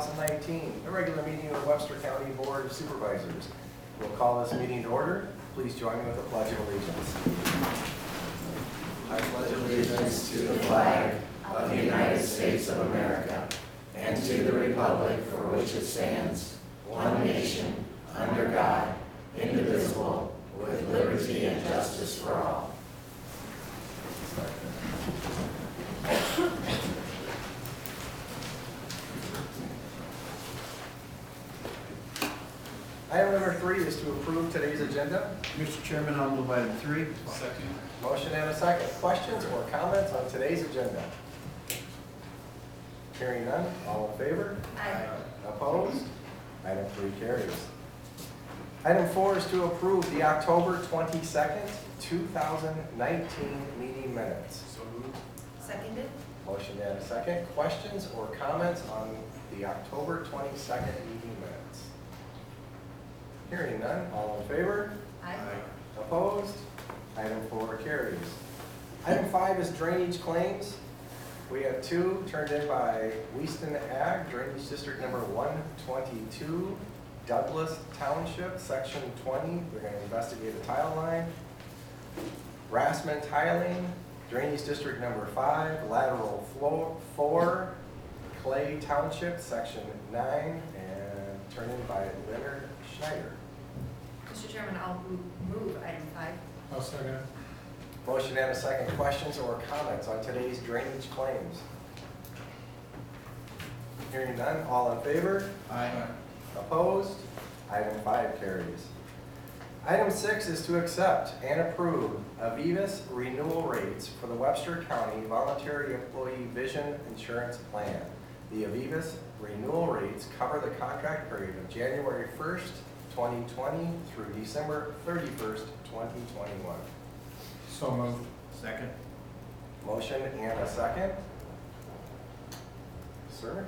2019, the regular meeting of the Webster County Board of Supervisors. We'll call this meeting to order. Please join me with the Pledge of Allegiance. I pledge allegiance to the flag of the United States of America and to the republic for which it stands, one nation, under God, indivisible, with liberty and justice for all. Item number 3 is to approve today's agenda. Mr. Chairman, I'll move item 3. Second. Motion and a second. Questions or comments on today's agenda? Hearing none, all in favor? Aye. Opposed? Item 3 carries. Item 4 is to approve the October 22nd, 2019 meeting minutes. So moved. Seconded? Motion and a second. Questions or comments on the October 22nd meeting minutes? Hearing none, all in favor? Aye. Opposed? Item 4 carries. Item 5 is drainage claims. We have 2 turned in by Weston Ag, Drainage District number 122, Douglas Township, Section 20. They're going to investigate a tile line. Rassman Tiling, Drainage District number 5, Lateral 4, Clay Township, Section 9, and turned in by Leonard Schneider. Mr. Chairman, I'll move item 5. I'll second it. Motion and a second. Questions or comments on today's drainage claims? Hearing none, all in favor? Aye. Opposed? Item 5 carries. Item 6 is to accept and approve Aviva's renewal rates for the Webster County Voluntary Employee Vision Insurance Plan. The Aviva's renewal rates cover the contract period of January 1st, 2020 through December 31st, 2021. So moved. Second. Motion and a second. Sir?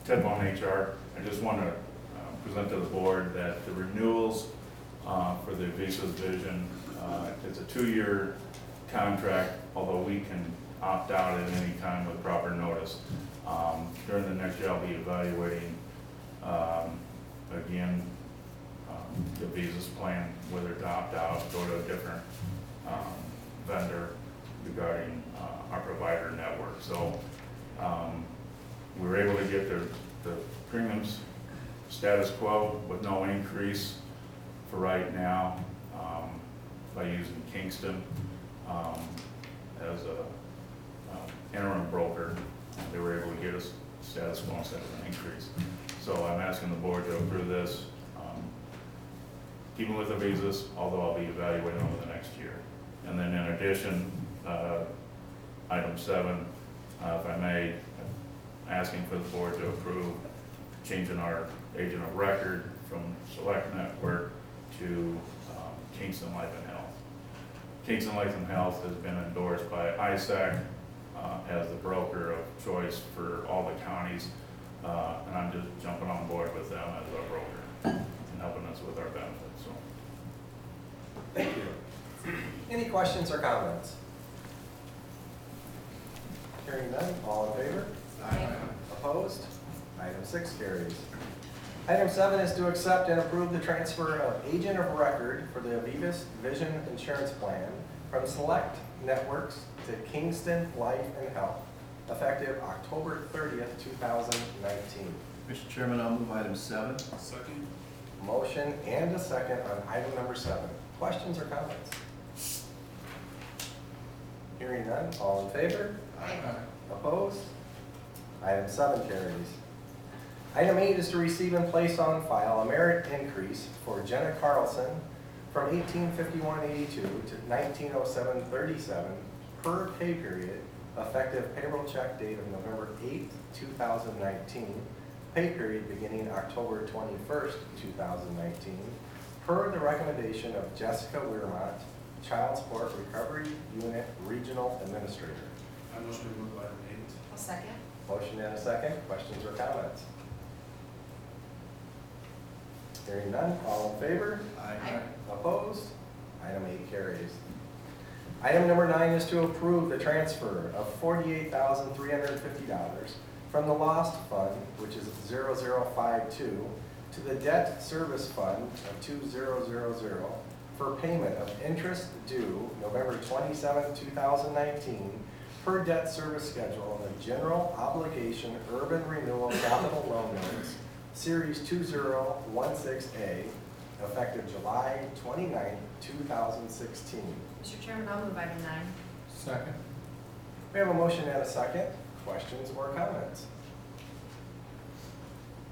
Ted Bone HR. I just want to present to the board that the renewals for the Aviva's Vision, it's a 2-year contract, although we can opt out at any time with proper notice. During the next year, I'll be evaluating again the Aviva's plan, whether to opt out, go to a different vendor regarding our provider network. So we were able to get the premiums status quo with no increase for right now by using Kingston as a interim broker. They were able to get us status quo instead of an increase. So I'm asking the board to approve this, keeping with the visas, although I'll be evaluating over the next year. And then in addition, item 7, if I may, asking for the board to approve changing our agent of record from Select Network to Kingston Life and Health. Kingston Life and Health has been endorsed by ISAC as the broker of choice for all the counties, and I'm just jumping on board with them as our broker and helping us with our benefits. So. Thank you. Any questions or comments? Hearing none, all in favor? Aye. Opposed? Item 6 carries. Item 7 is to accept and approve the transfer of agent of record for the Aviva's Vision Insurance Plan from Select Networks to Kingston Life and Health, effective October 30th, 2019. Mr. Chairman, I'll move item 7. Second. Motion and a second on item number 7. Questions or comments? Hearing none, all in favor? Aye. Opposed? Item 7 carries. Item 8 is to receive and place on file a merit increase for Jenna Carlson from 1851.82 to 1907.37 per pay period, effective payroll check date of November 8th, 2019, pay period beginning October 21st, 2019, per the recommendation of Jessica Weirmont, Child Support Recovery Unit Regional Administrator. I motion to move item 8. I'll second. Motion and a second. Questions or comments? Hearing none, all in favor? Aye. Opposed? carries. Item number 9 is to approve the transfer of $48,350 from the lost fund, which is 0052, to the debt service fund of 2000 for payment of interest due November 27, 2019 per debt service schedule on the general obligation urban renewal capital loan notes, series 2016A, effective July 29, 2016. Mr. Chairman, I'll move item 9. Second. We have a motion and a second. Questions or comments?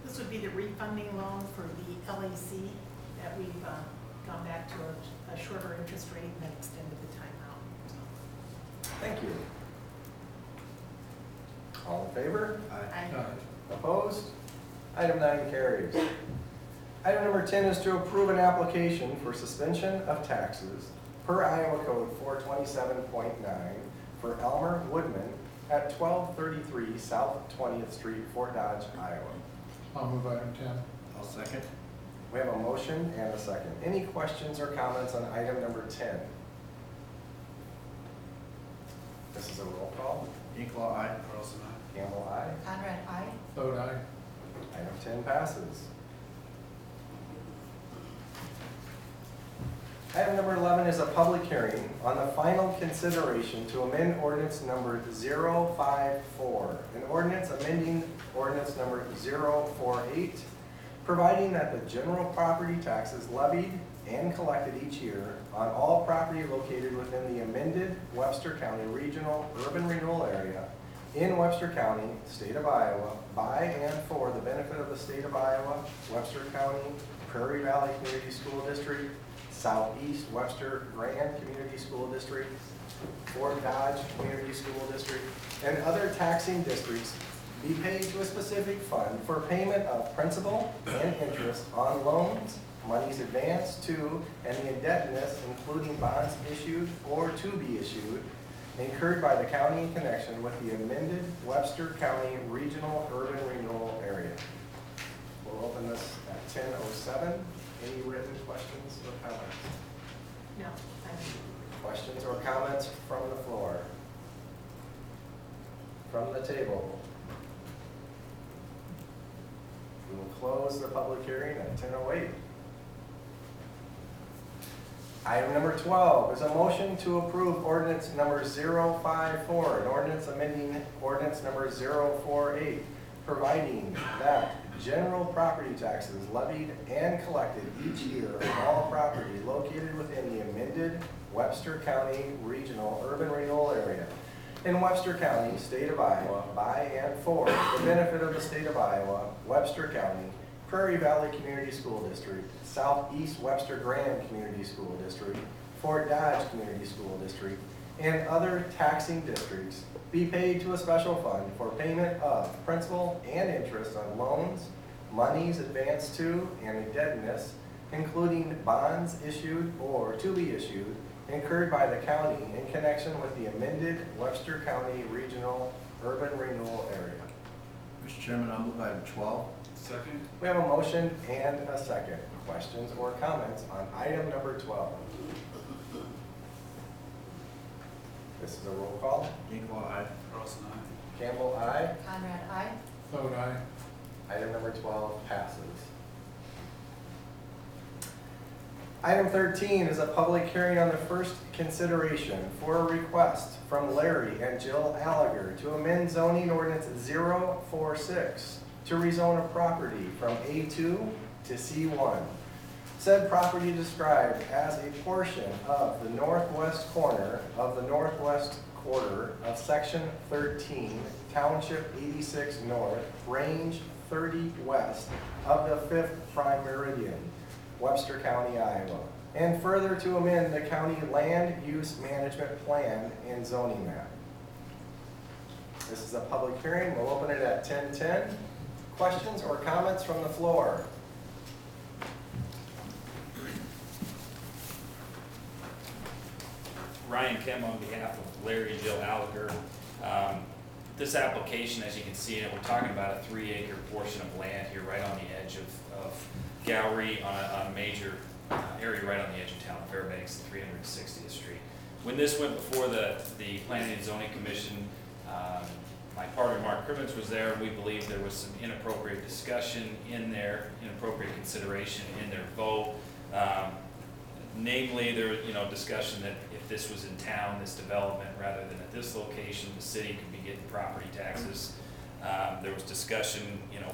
This would be the refunding loan for the LAC that we've gone back to a shorter interest rate and then extended the timeout. Thank you. All in favor? Aye. Opposed? Item 9 carries. Item number 10 is to approve an application for suspension of taxes per Iowa Code 427.9 for Elmer Woodman at 1233 South 20th Street, Fort Dodge, Iowa. I'll move item 10. I'll second. We have a motion and a second. Any questions or comments on item number 10? This is a roll call. Inkle, aye. Carlson, aye. Campbell, aye. Conrad, aye. Vote aye. Item 10 passes. Item number 11 is a public hearing on the final consideration to amend ordinance number 054, an ordinance amending ordinance number 048, providing that the general property taxes levied and collected each year on all property located within the amended Webster County Regional Urban Renewal Area in Webster County, State of Iowa, by and for the benefit of the State of Iowa, Webster County, Prairie Valley Community School District, Southeast Webster Grand Community School District, Fort Dodge Community School District, and other taxing districts be paid to a specific fund for payment of principal and interest on loans, monies advanced to, and the indebtedness, including bonds issued or to be issued, incurred by the county in connection with the amended Webster County Regional Urban Renewal Area. We'll open this at 10:07. Any written questions or comments? No, thank you. Questions or comments from the floor? From the table? We will close the public hearing at 10:08. Item number 12 is a motion to approve ordinance number 054, an ordinance amending ordinance number 048, providing that general property taxes levied and collected each year on all property located within the amended Webster County Regional Urban Renewal Area in Webster County, State of Iowa, by and for the benefit of the State of Iowa, Webster County, Prairie Valley Community School District, Southeast Webster Grand Community School District, Fort Dodge Community School District, and other taxing districts be paid to a special fund for payment of principal and interest on loans, monies advanced to, and indebtedness, including bonds issued or to be issued, incurred by the county in connection with the amended Webster County Regional Urban Renewal Area. Mr. Chairman, I'll move item 12. Second. We have a motion and a second. Questions or comments on item number 12? This is a roll call. Inkle, aye. Carlson, aye. Campbell, aye. Conrad, aye. Vote aye. Item number 12 passes. Item 13 is a public hearing on the first consideration for a request from Larry and Jill Gallagher to amend zoning ordinance 046 to rezone a property from A2 to C1. Said property described as a portion of the northwest corner of the northwest quarter of section 13, township 86 north, range 30 west of the 5th prime meridian, Webster County, Iowa, and further to amend the county land use management plan and zoning map. This is a public hearing. We'll open it at 10:10. Questions or comments from the floor? Ryan Kim on behalf of Larry and Jill Gallagher. This application, as you can see in it, we're talking about a 3-acre portion of land here right on the edge of Gowrie on a major area right on the edge of town, Fairbanks and 360th Street. When this went before the Planning and Zoning Commission, my partner Mark Crimmins was there, and we believe there was some inappropriate discussion in there, inappropriate consideration in their vote. Namely, there was, discussion that if this was in town, this development, rather than at this location, the city could be getting property taxes. There was discussion,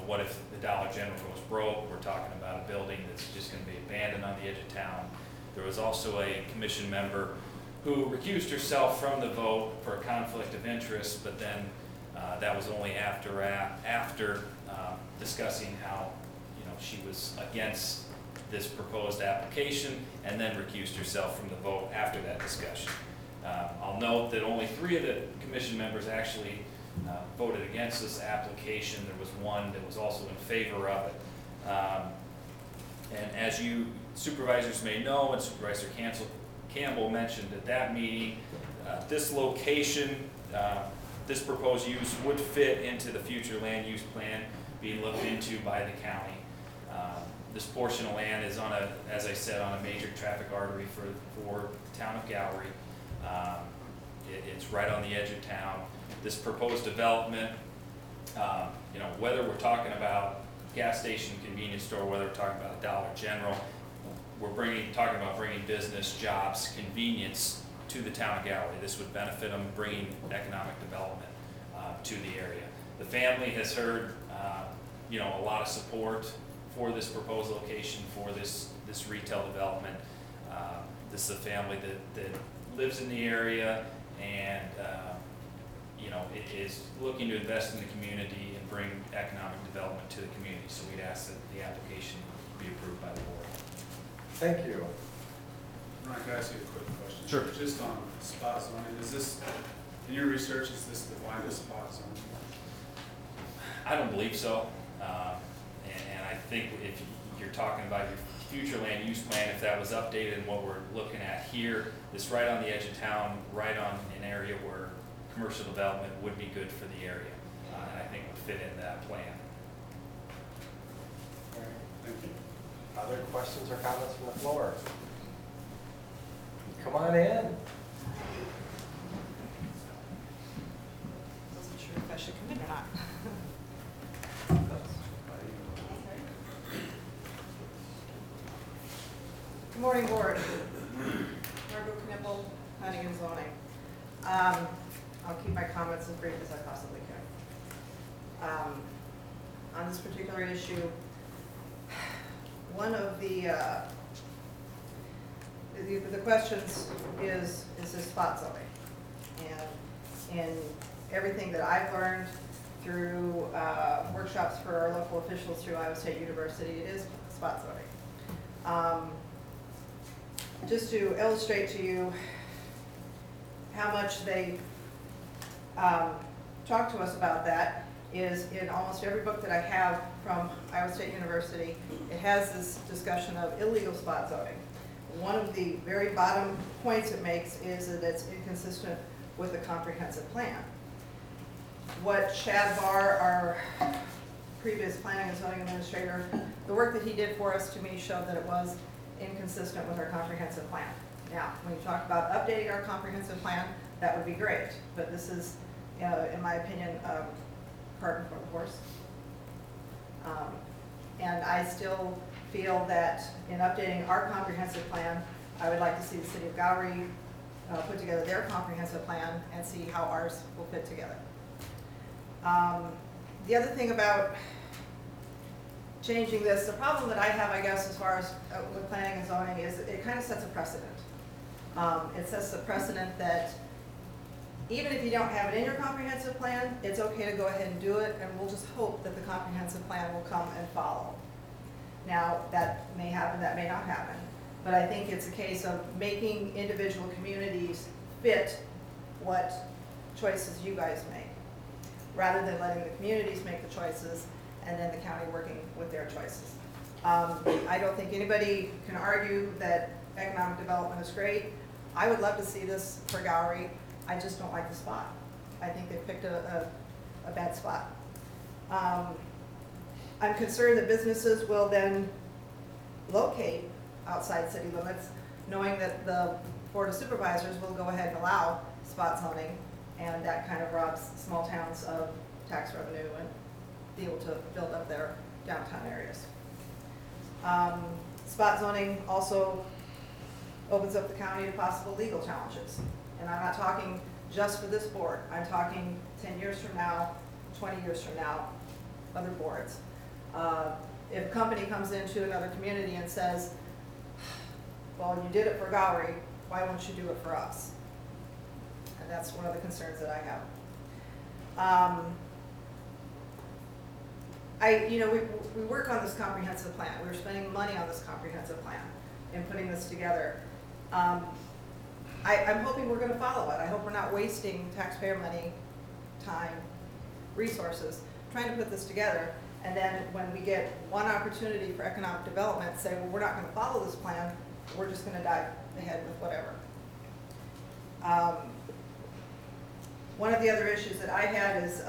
what if the Dollar General was broke? We're talking about a building that's just gonna be abandoned on the edge of town. There was also a commission member who recused herself from the vote for a conflict of interest, but then that was only after discussing how, she was against this proposed application, and then recused herself from the vote after that discussion. I'll note that only 3 of the commission members actually voted against this application. There was 1 that was also in favor of it. And as you supervisors may know, and Supervisor Campbell mentioned at that meeting, this location, this proposed use would fit into the future land use plan being looked into by the county. This portion of land is on as I said, on a major traffic artery for the town of Gowrie. It's right on the edge of town. This proposed development, whether we're talking about gas station, convenience store, whether we're talking about a Dollar General, we're talking about bringing business, jobs, convenience to the town of Gowrie. This would benefit them, bringing economic development to the area. The family has heard, a lot of support for this proposed location, for this retail development. This is a family that lives in the area and is looking to invest in the community and bring economic development to the community. So we'd ask that the application be approved by the board. Thank you. Ron, can I ask you a quick question? Sure. Just on spot zoning, is this, in your research, is this defined as spot zoning? I don't believe so. And I think if you're talking about your future land use plan, if that was updated and what we're looking at here, this right on the edge of town, right on an area where commercial development would be good for the area. And I think would fit in that plan. All right. Thank you. Other questions or comments from the floor? Come on in. Wasn't sure if I should come in or not. Good morning, board. Margot Knipple, Planning and Zoning. I'll keep my comments as brief as I possibly can. On this particular issue, one of the questions is this spot zoning? And in everything that I've learned through workshops for our local officials through Iowa State University, it is spot zoning. Just to illustrate to you how much they talk to us about that is in almost every book that I have from Iowa State University, it has this discussion of illegal spot zoning. One of the very bottom points it makes is that it's inconsistent with the comprehensive plan. What Chad Barr, our previous planning and zoning administrator, the work that he did for us to me showed that it was inconsistent with our comprehensive plan. Now, when you talk about updating our comprehensive plan, that would be great, but this is, in my opinion, cart before the horse. And I still feel that in updating our comprehensive plan, I would like to see the city of Gowrie put together their comprehensive plan and see how ours will fit together. The other thing about changing this, the problem that I have, I guess, as far as with planning and zoning is it kind of sets a precedent. It sets the precedent that even if you don't have it in your comprehensive plan, it's okay to go ahead and do it, and we'll just hope that the comprehensive plan will come and follow. Now, that may happen, that may not happen, but I think it's a case of making individual communities fit what choices you guys make, rather than letting the communities make the choices and then the county working with their choices. I don't think anybody can argue that economic development is great. I would love to see this for Gowrie. I just don't like the spot. I think they picked a bad spot. I'm concerned that businesses will then locate outside city limits, knowing that the Board of Supervisors will go ahead and allow spot zoning, and that kind of robs small towns of tax revenue and be able to build up their downtown areas. Spot zoning also opens up the county to possible legal challenges. And I'm not talking just for this board, I'm talking 10 years from now, 20 years from now, other boards. If a company comes into another community and says, well, you did it for Gowrie, why won't you do it for us? And that's one of the concerns that I have. We work on this comprehensive plan. We're spending money on this comprehensive plan and putting this together. I'm hoping we're gonna follow it. I hope we're not wasting taxpayer money, time, resources, trying to put this together. And then when we get one opportunity for economic development, say, well, we're not gonna follow this plan, we're just gonna dive ahead with whatever. One of the other issues that I had is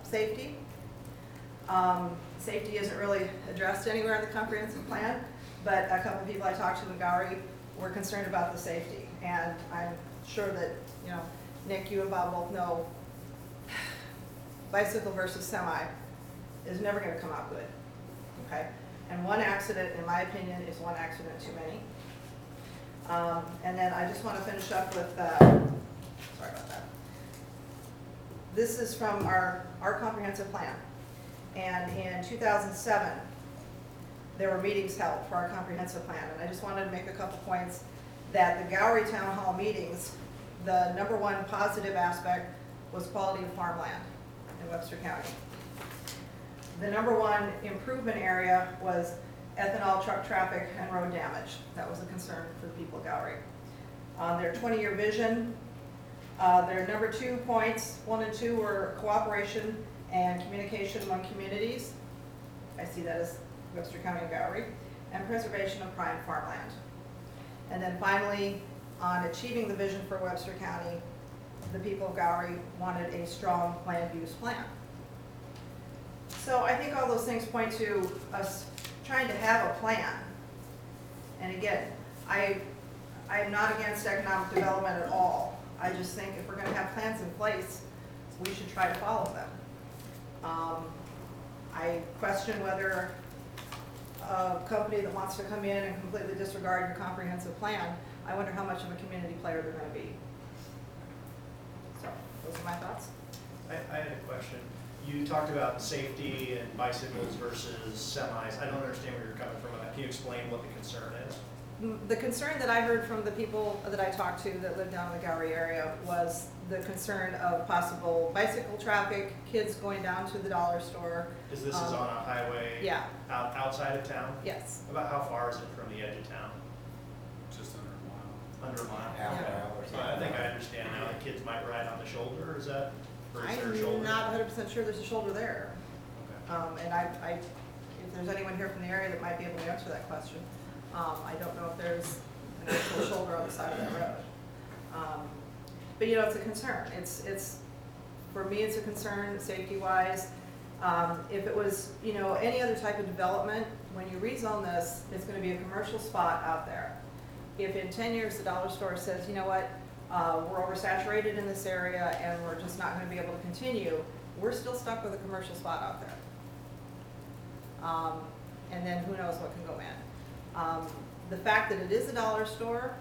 safety. Safety isn't really addressed anywhere in the comprehensive plan, but a couple of people I talked to in Gowrie were concerned about the safety. And I'm sure that, you know, Nick, you and Bob both know bicycle versus semi is never gonna come out good, okay? And one accident, in my opinion, is one accident too many. And then I just wanna finish up with, sorry about that. This is from our comprehensive plan. And in 2007, there were meetings held for our comprehensive plan. And I just wanted to make a couple points that the Gowrie Town Hall meetings, the #1 positive aspect was quality of farmland in Webster County. The #1 improvement area was ethanol truck traffic and road damage. That was a concern for the people of Gowrie. On their 20-year vision, their #2 points, 1 and 2, were cooperation and communication among communities. I see that as Webster County and Gowrie, and preservation of prime farmland. And then finally, on achieving the vision for Webster County, the people of Gowrie wanted a strong land use plan. So I think all those things point to us trying to have a plan. And again, I am not against economic development at all. I just think if we're gonna have plans in place, we should try to follow them. I question whether a company that wants to come in and completely disregard your comprehensive plan, I wonder how much of a community player they're gonna be. So, those are my thoughts. I had a question. You talked about safety and bicycles versus semis. I don't understand where you're coming from on that. Can you explain what the concern is? The concern that I heard from the people that I talked to that live down in the Gowrie area was the concern of possible bicycle traffic, kids going down to the dollar store. Because this is on a highway Yeah, outside of town? yes. About how far is it from the edge of town? Just under a mile. Under a mile? Half an hour or So something. I think I understand now. The kids might ride on the shoulder, is that? Or is there a shoulder? I'm not 100% sure there's a shoulder there. Okay. And if there's anyone here from the area that might be able to answer that question, I don't know if there's an actual shoulder on the side of that road. But you know, it's a concern. It's for me, it's a concern safety-wise. If it was, you know, any other type of development, when you rezone this, it's going to be a commercial spot out there. If in 10 years the dollar store says, you know what, we're oversaturated in this area and we're just not going to be able to continue, we're still stuck with a commercial spot out there. And then who knows what can go in. The fact that it is a dollar store,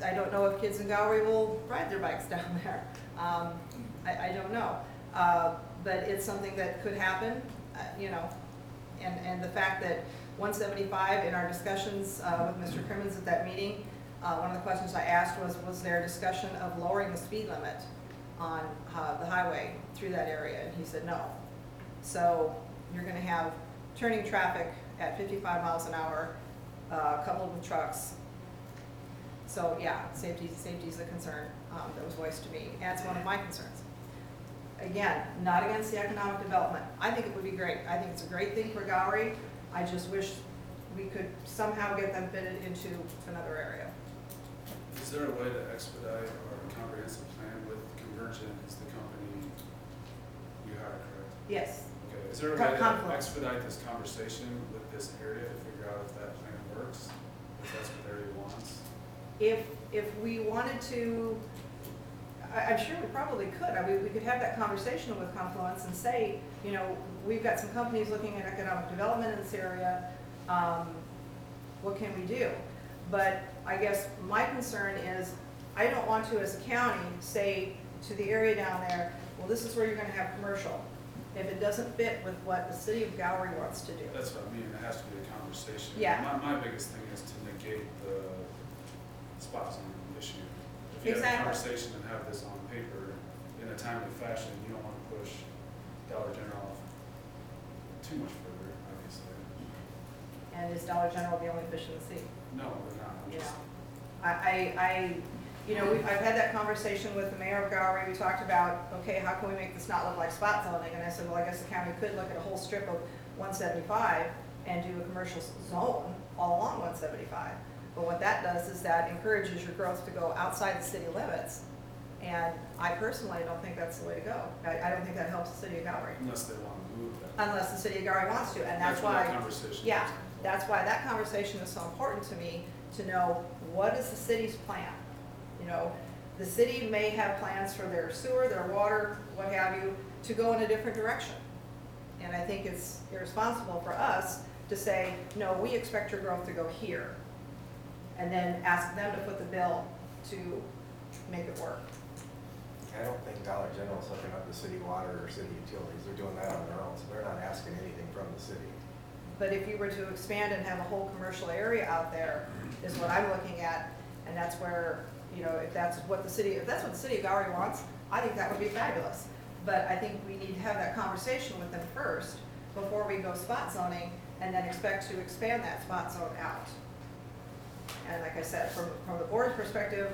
I don't know if kids in Gowrie will ride their bikes down there. I don't know. But it's something that could happen, you know. And the fact that 175 in our discussions with Mr. Crimmins at that meeting, one of the questions I asked was there a discussion of lowering the speed limit on the highway through that area? And he said no. So you're going to have turning traffic at 55 miles an hour, coupled with trucks. So yeah, safety is a concern that was voiced to me, and it's one of my concerns. Again, not against the economic development. I think it would be great. I think it's a great thing for Gowrie. I just wish we could somehow get them fitted into another area. Is there a way to expedite our comprehensive plan with Convergent as the company you hired, correct? Yes. Okay, is there a way to Confluence. expedite this conversation with this area to figure out if that plan works? Because that's what the area wants. If we wanted to, I'm sure we probably could. I mean, we could have that conversation with Confluence and say, you know, we've got some companies looking at economic development in this area. What can we do? But I guess my concern is, I don't want to, as a county, say to the area down there, well, this is where you're gonna have commercial, if it doesn't fit with what the city of Gowrie wants to do. That's what I mean, it has to be a conversation. Yeah. My biggest thing is to negate the spot zoning issue. If you have a Exactly. conversation and have this on paper in a timely fashion, you don't want to push Dollar General too much further, obviously. And is Dollar General the only fish in the sea? No, we're not. I'm You just- know, you know, I've had that conversation with the mayor of Gowrie. We talked about, okay, how can we make this not look like spot zoning? And I said, well, I guess the county could look at a whole strip of 175 and do a commercial zone all along 175. But what that does is that encourages your growth to go outside the city limits. And I personally don't think that's the way to go. I don't think that helps the city of Gowrie, Unless they want to move that. unless the city of Gowrie wants to. And that's where that why, conversation yeah, comes in. that's why that conversation is so important to me, to know what is the city's plan. You know, the city may have plans for their sewer, their water, what have you, to go in a different direction. And I think it's irresponsible for us to say, no, we expect your growth to go here. And then ask them to foot the bill to make it work. I don't think Dollar General's hooking up the city water or city utilities. They're doing that on their own, so they're not asking anything from the city. But if you were to expand and have a whole commercial area out there, is what I'm looking at, and that's where, you know, if that's what the city of Gowrie wants, I think that would be fabulous. But I think we need to have that conversation with them first, before we go spot zoning, and then expect to expand that spot zone out. And like I said, from the board's perspective,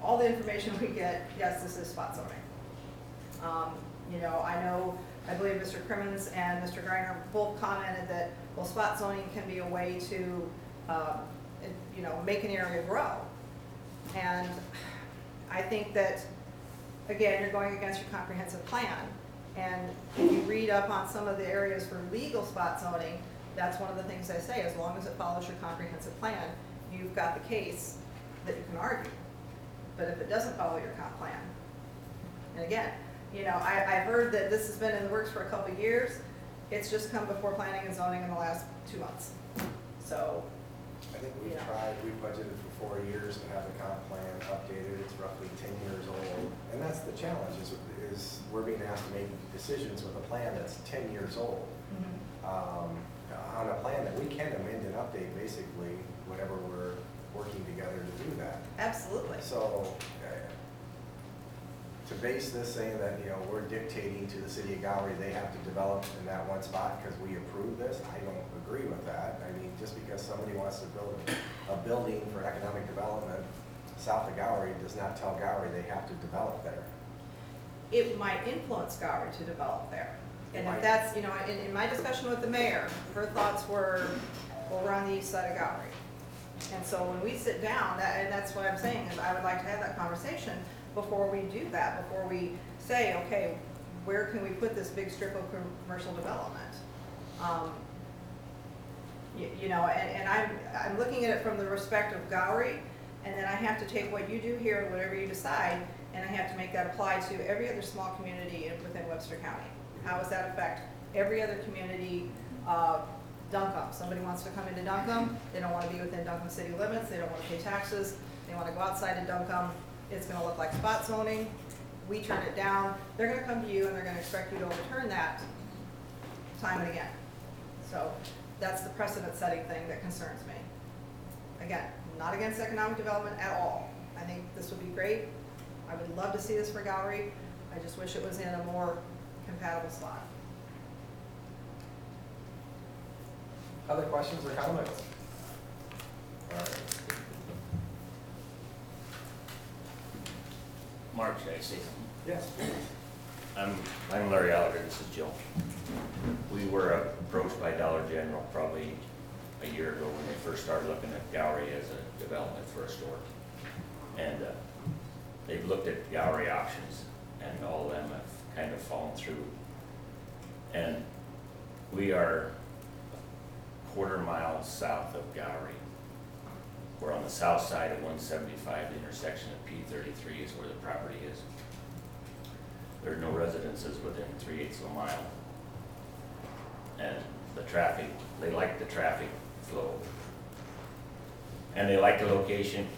all the information we get, yes, this is spot zoning. You know, I believe Mr. Crimmins and Mr. Greiner both commented that, well, spot zoning can be a way to, you know, make an area grow. And I think that, again, you're going against your comprehensive plan. And if you read up on some of the areas for legal spot zoning, that's one of the things I say, as long as it follows your comprehensive plan, you've got the case that you can argue. But if it doesn't follow your comp plan, and again, you know, I've heard that this has been in the works for a couple of years. It's just come before planning and zoning in the last 2 months. So, I think we've Yeah. tried, we've budgeted for 4 years to have the comp plan updated. It's roughly 10 years old. And that's the challenge, is we're being asked to make decisions with a plan that's 10 years old. On a plan that we can amend and update basically whenever we're working together to do that. absolutely. So, to base this saying that, you know, we're dictating to the city of Gowrie, they have to develop in that one spot because we approve this, I don't agree with that. I mean, just because somebody wants to build a building for economic development south of Gowrie does not tell Gowrie they have to develop there. It might influence Gowrie to develop there. It And might. if that's, you know, in my discussion with the mayor, her thoughts were, well, we're on the east side of Gowrie. And so when we sit down, and that's what I'm saying, is I would like to have that conversation before we do that, before we say, okay, where can we put this big strip of commercial development? You know, and I'm looking at it from the respect of Gowrie, and then I have to take what you do here and whatever you decide, and I have to make that apply to every other small community within Webster County. How does that affect every other community? Duncombe, somebody wants to come into Duncombe, they don't want to be within Duncombe city limits, they don't want to pay taxes, they want to go outside of Duncombe, it's going to look like spot zoning, we turn it down, they're going to come to you and they're going to expect you to overturn that time and again. So that's the precedent setting thing that concerns me. Again, I'm not against economic development at all. I think this would be great. I would love to see this for Gowrie. I just wish it was in a more compatible slot. Other questions or comments? All right. Mark, should I say something? Yes, please. I'm Larry Oliver, this is Joe. We were approached by Dollar General probably a year ago when they first started looking at Gowrie as a development for a store. And they've looked at Gowrie options, and all of them have kind of fallen through. And we are a quarter mile south of Gowrie. We're on the south side of 175, the intersection of P33 is where the property is. There are no residences within 3/8 of a mile. And the traffic, they like the traffic flow. And they like the location.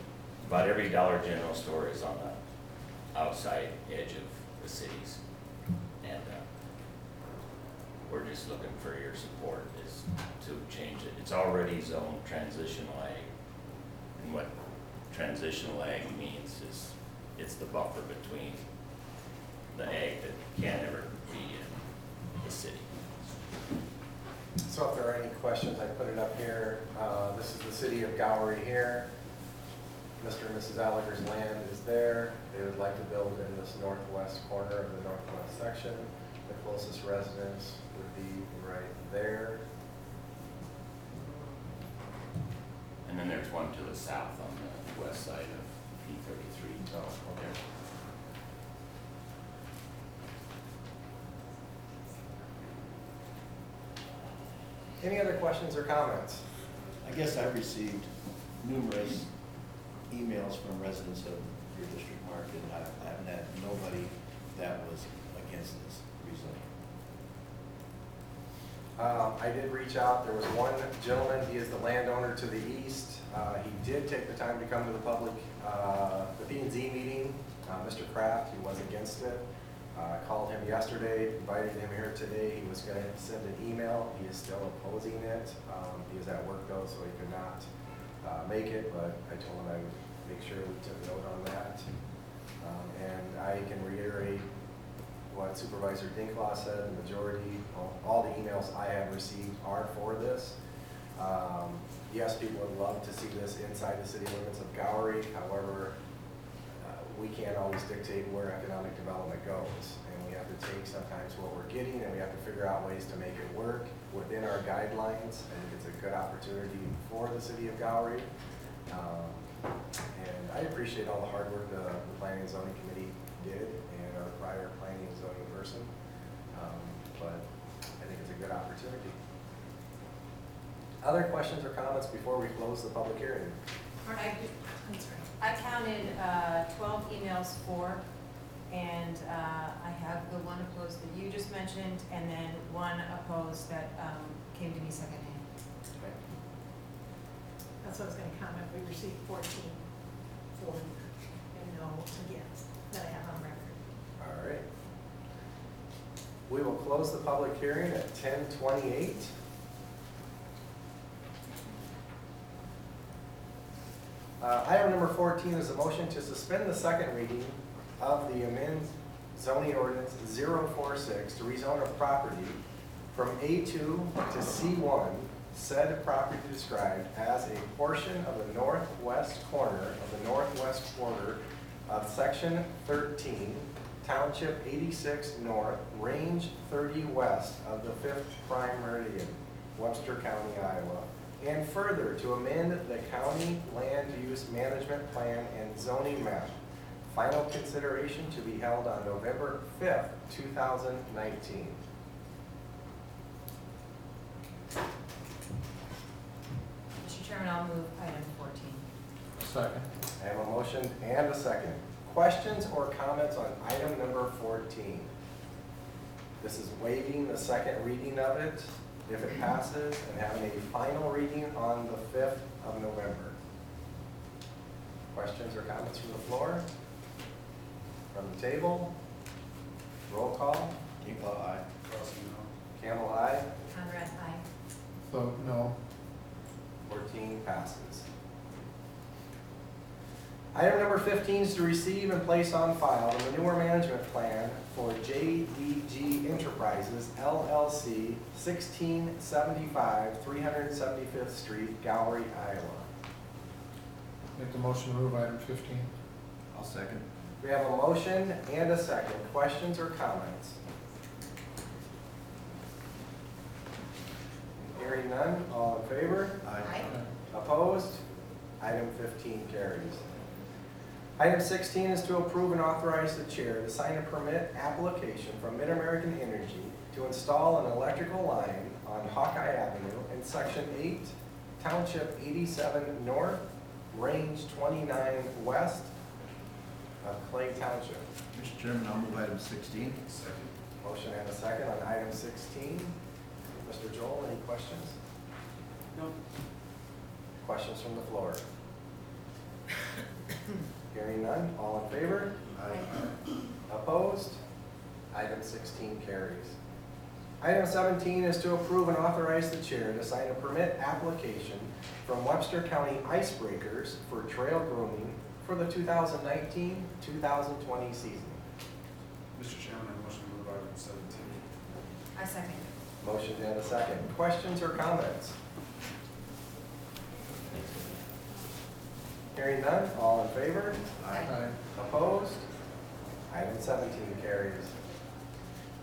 About every Dollar General store is on the outside edge of the cities. And we're just looking for your support is to change it. It's already zoned transitional ag. And what transitional ag means is it's the buffer between the ag that can't ever be in the city. So if there are any questions, I put it up here. This is the city of Gowrie here. Mr. and Mrs. Allerger's land is there. They would like to build in this northwest corner of the northwest section. The closest residence would be right there. And then there's one to the south on the west side of P33. Oh, okay. Any other questions or comments? I guess I've received numerous emails from residents of your district, Mark, and I haven't had nobody that was against this recently. I did reach out. There was one gentleman, he is the landowner to the east. He did take the time to come to the public, the P&Z meeting. Mr. Kraft, he was against it. Called him yesterday, invited him here today. He was going to send an email. He is still opposing it. He was at work though, so he could not make it, but I told him I would make sure we took note on that. And I can reiterate what Supervisor Dinklaw said. The majority, all the emails I have received are for this. Yes, people would love to see this inside the city limits of Gowrie. However, we can't always dictate where economic development goes. And we have to take sometimes what we're getting and we have to figure out ways to make it work within our guidelines. I think it's a good opportunity for the city of Gowrie. And I appreciate all the hard work the Planning and Zoning Committee did and our prior planning and zoning person. But I think it's a good opportunity. Other questions or comments before we close the public hearing? I'm sorry. I counted 12 emails for, and I have the one opposed that you just mentioned, and then one opposed that came to me secondhand. Okay. That's what I was gonna comment, we received 14 for and no against that I have on record. All right. We will close the public hearing at 10:28. Item number 14 is a motion to suspend the second reading of the amended zoning ordinance 046 to rezone a property from A2 to C1, said property described as a portion of the northwest corner of the northwest quarter of Section 13, Township 86 North, Range 30 West of the 5th Prime Meridian, Webster County, Iowa. And further, to amend the county land use management plan and zoning map. Final consideration to be held on November 5th, 2019. Mr. Chairman, I'll move item 14. Second. I have a motion and a second. Questions or comments on item number 14? This is waiving the second reading of it, if it passes, and having a final reading on the 5th of November. Questions or comments from the floor? From the table? Roll call. Dinklaw, aye. Carlson, no. Camel, aye. Conrad, aye. Vote no. 14 passes. Item number 15 is to receive and place on file the manure management plan for JDG Enterprises LLC, 1675 375th Street, Gowrie, Iowa. Make the motion to move item 15. I'll second. We have a motion and a second. Questions or comments? Hearing none, all in favor? Aye. Opposed? Item 15 carries. Item 16 is to approve and authorize the chair to sign a permit application from Mid-American Energy to install an electrical line on Hawkeye Avenue in Section 8, Township 87 North, range 29 west of Clay Township. Mr. Chairman, I'll move item 16. Second. Motion and a second on item 16. Mr. Joel, any questions? No. Questions from the floor? Hearing none, all in favor? Aye. Opposed? Item 16 carries. Item 17 is to approve and authorize the chair to sign a permit application from Webster County Icebreakers for trail grooming for the 2019-2020 season. Mr. Chairman, I motion to move item 17. I second. Motion and a second. Questions or comments? Hearing none, all in favor? Aye. Opposed? Item 17 carries.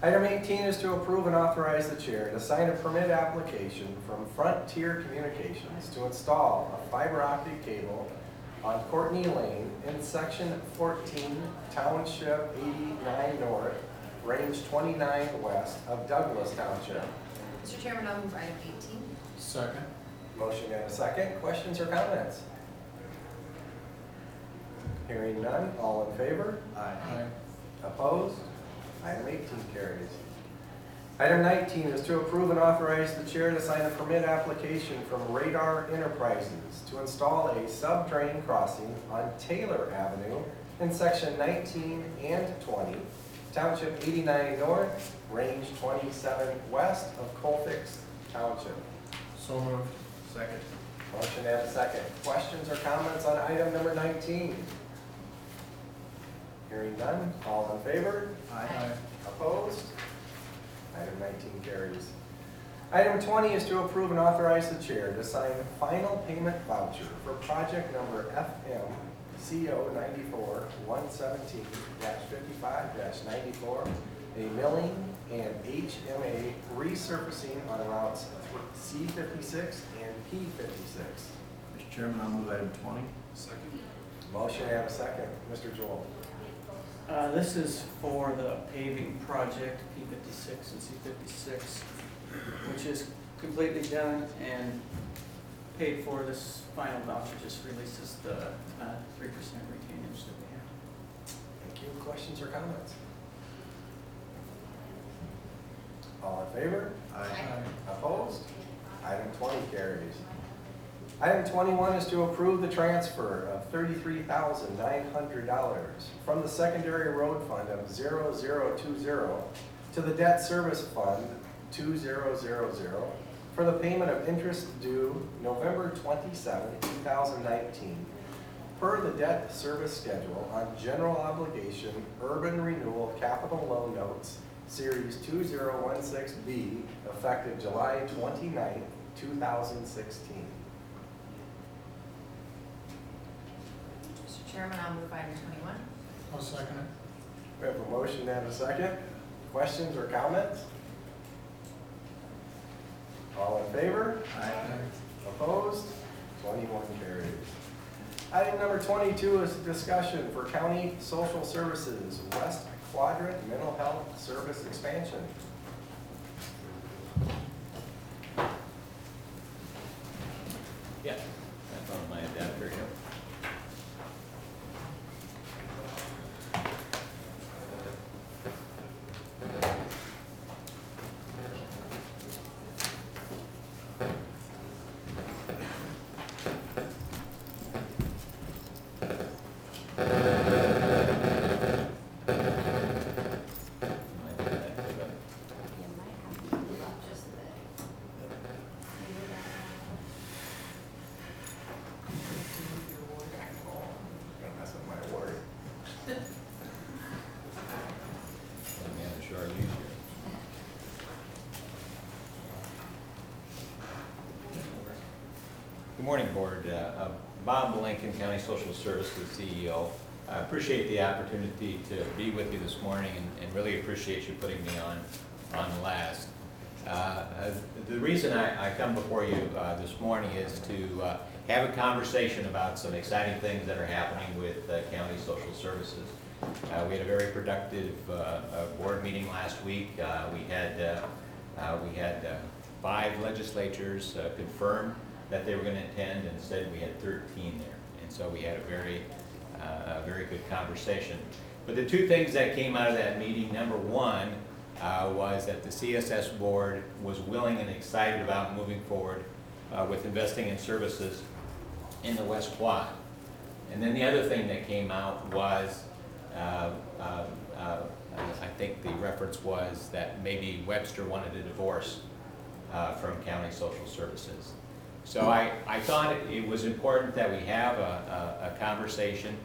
Item 18 is to approve and authorize the chair to sign a permit application from Frontier Communications to install a fiber optic cable on Courtney Lane in section 14, Township 89 North, range 29 west of Douglas Township. Mr. Chairman, I'll move item 18. Second. Motion and a second. Questions or comments? Hearing none, all in favor? Aye. Opposed? Item 18 carries. Item 19 is to approve and authorize the chair to sign a permit application from Radar Enterprises to install a sub-drain crossing on Taylor Avenue in section 19 and 20, Township 89 North, range 27 west of Colfax Township. So moved. Second. Motion and a second. Questions or comments on item number 19? Hearing none, all in favor? Aye. Opposed? Item 19 carries. Item 20 is to approve and authorize the chair to sign final payment voucher for project number FMCO 94-117-55-94, a milling and HMA resurfacing on routes C56 and P56. Mr. Chairman, I'll move item 20. Second. Motion and a second. Mr. Joel. This is for the paving project, P56 and C56, which is completely done and paid for. This final voucher just releases the 3% retainage that we have. Thank you. Questions or comments? All in favor? Aye. Opposed? Item 20 carries. Item 21 is to approve the transfer of $33,900 from the secondary road fund of 0020 to the debt service fund 2000 for the payment of interest due November 27, 2019 per the debt service schedule on general obligation urban renewal capital loan notes series 2016B effective July 29, 2016. Mr. Chairman, I'll move item 21. I'll second it. We have a motion and a second. Questions or comments? All in favor? Aye. Opposed? 21 carries. Item number 22 is a discussion for County Social Services West Quadrant Mental Health Service Expansion. Yeah, that's on my adapter here. Gonna mess with my word. Good morning, Board. Bob Lincoln, County Social Services CEO. I appreciate the opportunity to be with you this morning and really appreciate you putting me on last. The reason I come before you this morning is to have a conversation about some exciting things that are happening with County Social Services. We had a very productive board meeting last week. We had 5 legislatures confirm that they were going to attend, and instead we had 13 there. And so we had a very good conversation. But the two things that came out of that meeting, number one, was that the CSS board was willing and excited about moving forward with investing in services in the West Quad. And then the other thing that came out was, I think the reference was that maybe Webster wanted a divorce from county social services. So I thought it was important that we have a conversation,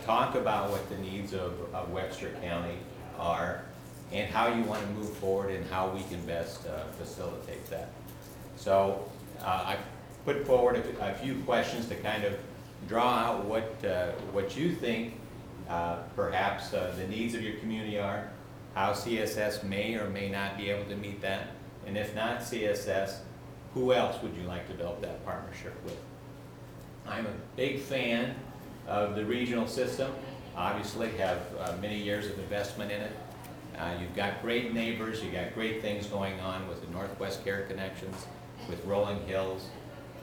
talk about what the needs of Webster County are, and how you want to move forward and how we can best facilitate that. So I put forward a few questions to kind of draw out what you think perhaps the needs of your community are, how CSS may or may not be able to meet that, and if not CSS, who else would you like to develop that partnership with? I'm a big fan of the regional system, obviously have many years of investment in it. You've got great neighbors, you've got great things going on with the Northwest Care Connections, with Rolling Hills.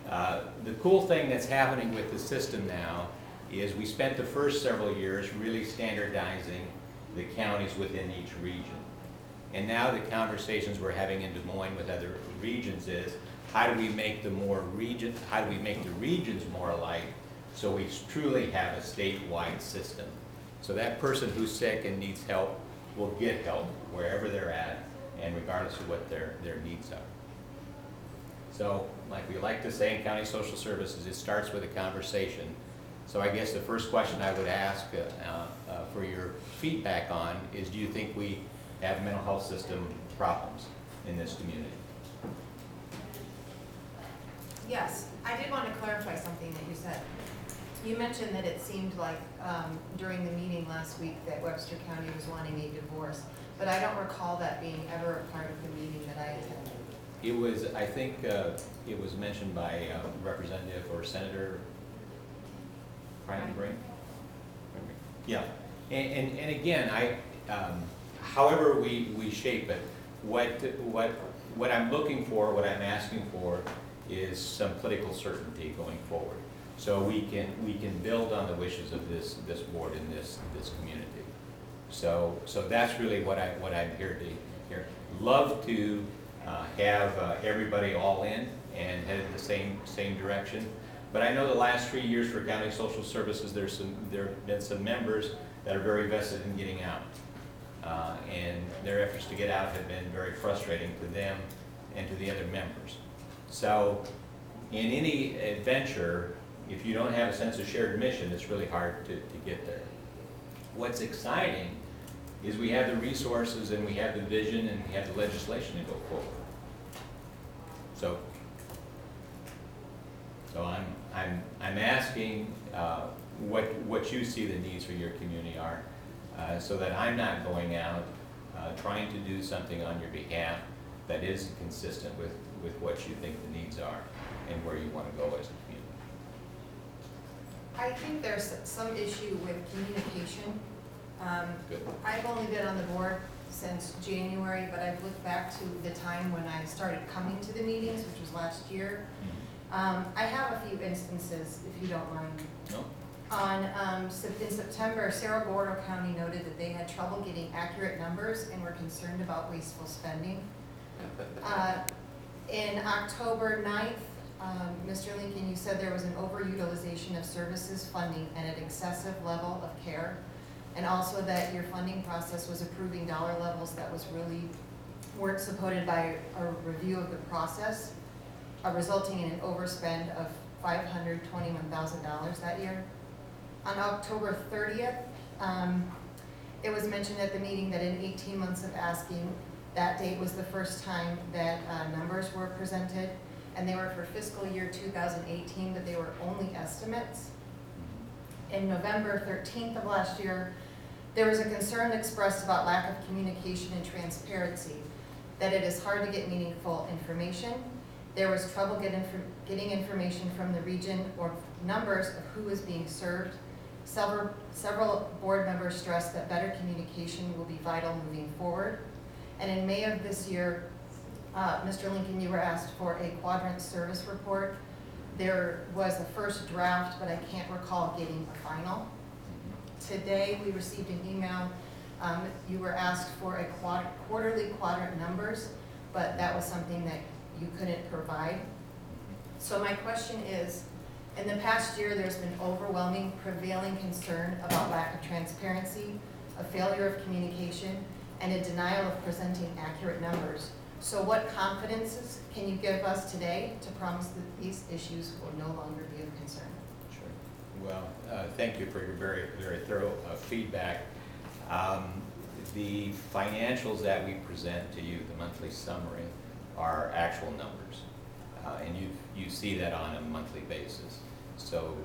The cool thing that's happening with the system now is we spent the first several years really standardizing the counties within each region. And now the conversations we're having in Des Moines with other regions is, how do we make the regions more alike so we truly have a statewide system? So that person who's sick and needs help will get help wherever they're at and regardless of what their needs are. So like we like to say in county social services, it starts with a conversation. So I guess the first question I would ask for your feedback on is, do you think we have mental health system problems in this community? Yes, I did want to clarify something that you said. You mentioned that it seemed like during the meeting last week that Webster County was wanting a divorce, but I don't recall that being ever a part of the meeting that I attended. It was, I think, it was mentioned by Representative or Senator Brink. Yeah, and again, however we shape it, what I'm looking for, what I'm asking for, is some political certainty going forward, so we can build on the wishes of this board and this community. So that's really what I'm here to hear. Love to have everybody all in and head in the same direction. But I know the last 3 years for county social services, there have been some members that are very vested in getting out. And their efforts to get out have been very frustrating to them and to the other members. So in any adventure, if you don't have a sense of shared mission, it's really hard to get there. What's exciting is we have the resources and we have the vision and we have the legislation to go forward. So I'm asking what you see the needs for your community are, so that I'm not going out trying to do something on your behalf that isn't consistent with what you think the needs are and where you want to go as a community. I think there's some issue with communication. Good. I've only been on the board since January, but I've looked back to the time when I started coming to the meetings, which was last year. I have a few instances, if you don't mind. No? In September, Cerro Gordo County noted that they had trouble getting accurate numbers and were concerned about wasteful spending. In October 9th, Mr. Lincoln, you said there was an overutilization of services funding and an excessive level of care, and also that your funding process was approving dollar levels that weren't supported by a review of the process, resulting in an overspend of $521,000 that year. On October 30th, it was mentioned at the meeting that in 18 months of asking, that date was the first time that numbers were presented, and they were for fiscal year 2018, but they were only estimates. In November 13th of last year, there was a concern expressed about lack of communication and transparency, that it is hard to get meaningful information. There was trouble getting information from the region or numbers of who is being served. Several board members stressed that better communication will be vital moving forward. And in May of this year, Mr. Lincoln, you were asked for a quadrant service report there was a first draft, but I can't recall getting a final. Today, we received an email. You were asked for a quarterly quadrant numbers, but that was something that you couldn't provide. So my question is, in the past year, there's been overwhelming prevailing concern about lack of transparency, a failure of communication, and a denial of presenting accurate numbers. So what confidences can you give us today to promise that these issues will no longer be of concern? Sure. Well, thank you for your very, very thorough feedback. The financials that we present to you, the monthly summary, are actual numbers. And you see that on a monthly basis. So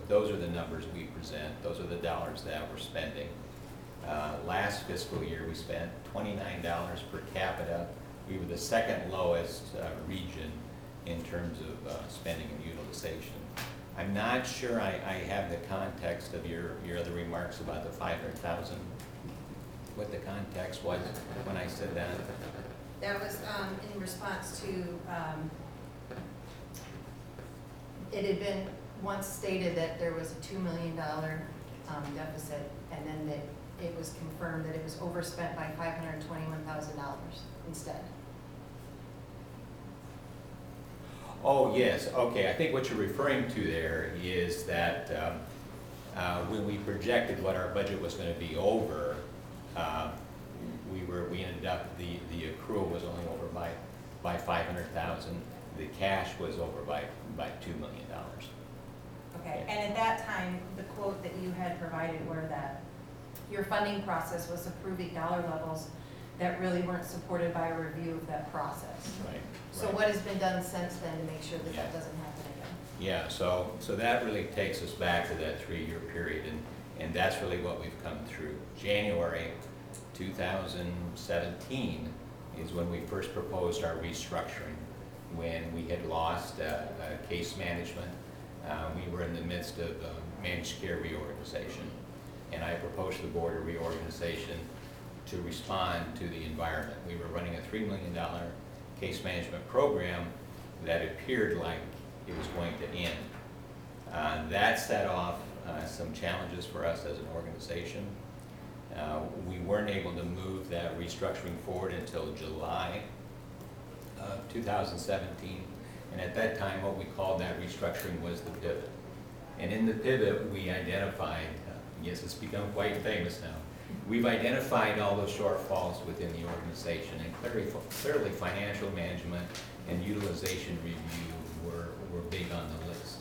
those are the numbers we present. Those are the dollars that we're spending. Last fiscal year, we spent $29 per capita. We were the second lowest region in terms of spending and utilization. I'm not sure I have the context of your other remarks about the 500,000. What the context was when I said that. That was in response to, it had been once stated that there was a $2 million deficit, and then that it was confirmed that it was overspent by $521,000 instead. Oh, yes, okay. I think what you're referring to there is that when we projected what our budget was going to be over, we ended up, the accrual was only over by 500,000. The cash was over by $2 million. Okay, and at that time, the quote that you had provided were that your funding process was approving dollar levels that really weren't supported by a review of that process. Right. So what has been done since then to make sure that that doesn't happen again? Yeah, so that really takes us back to that 3-year period, and that's really what we've come through. January 2017 is when we first proposed our restructuring, when we had lost case management. We were in the midst of managed care reorganization, and I proposed to the board a reorganization to respond to the environment. We were running a $3 million case management program that appeared like it was going to end. That set off some challenges for us as an organization. We weren't able to move that restructuring forward until July of 2017. And at that time, what we called that restructuring was the pivot. And in the pivot, we identified, yes, it's become quite famous now, we've identified all those shortfalls within the organization, and clearly financial management and utilization review were big on the list.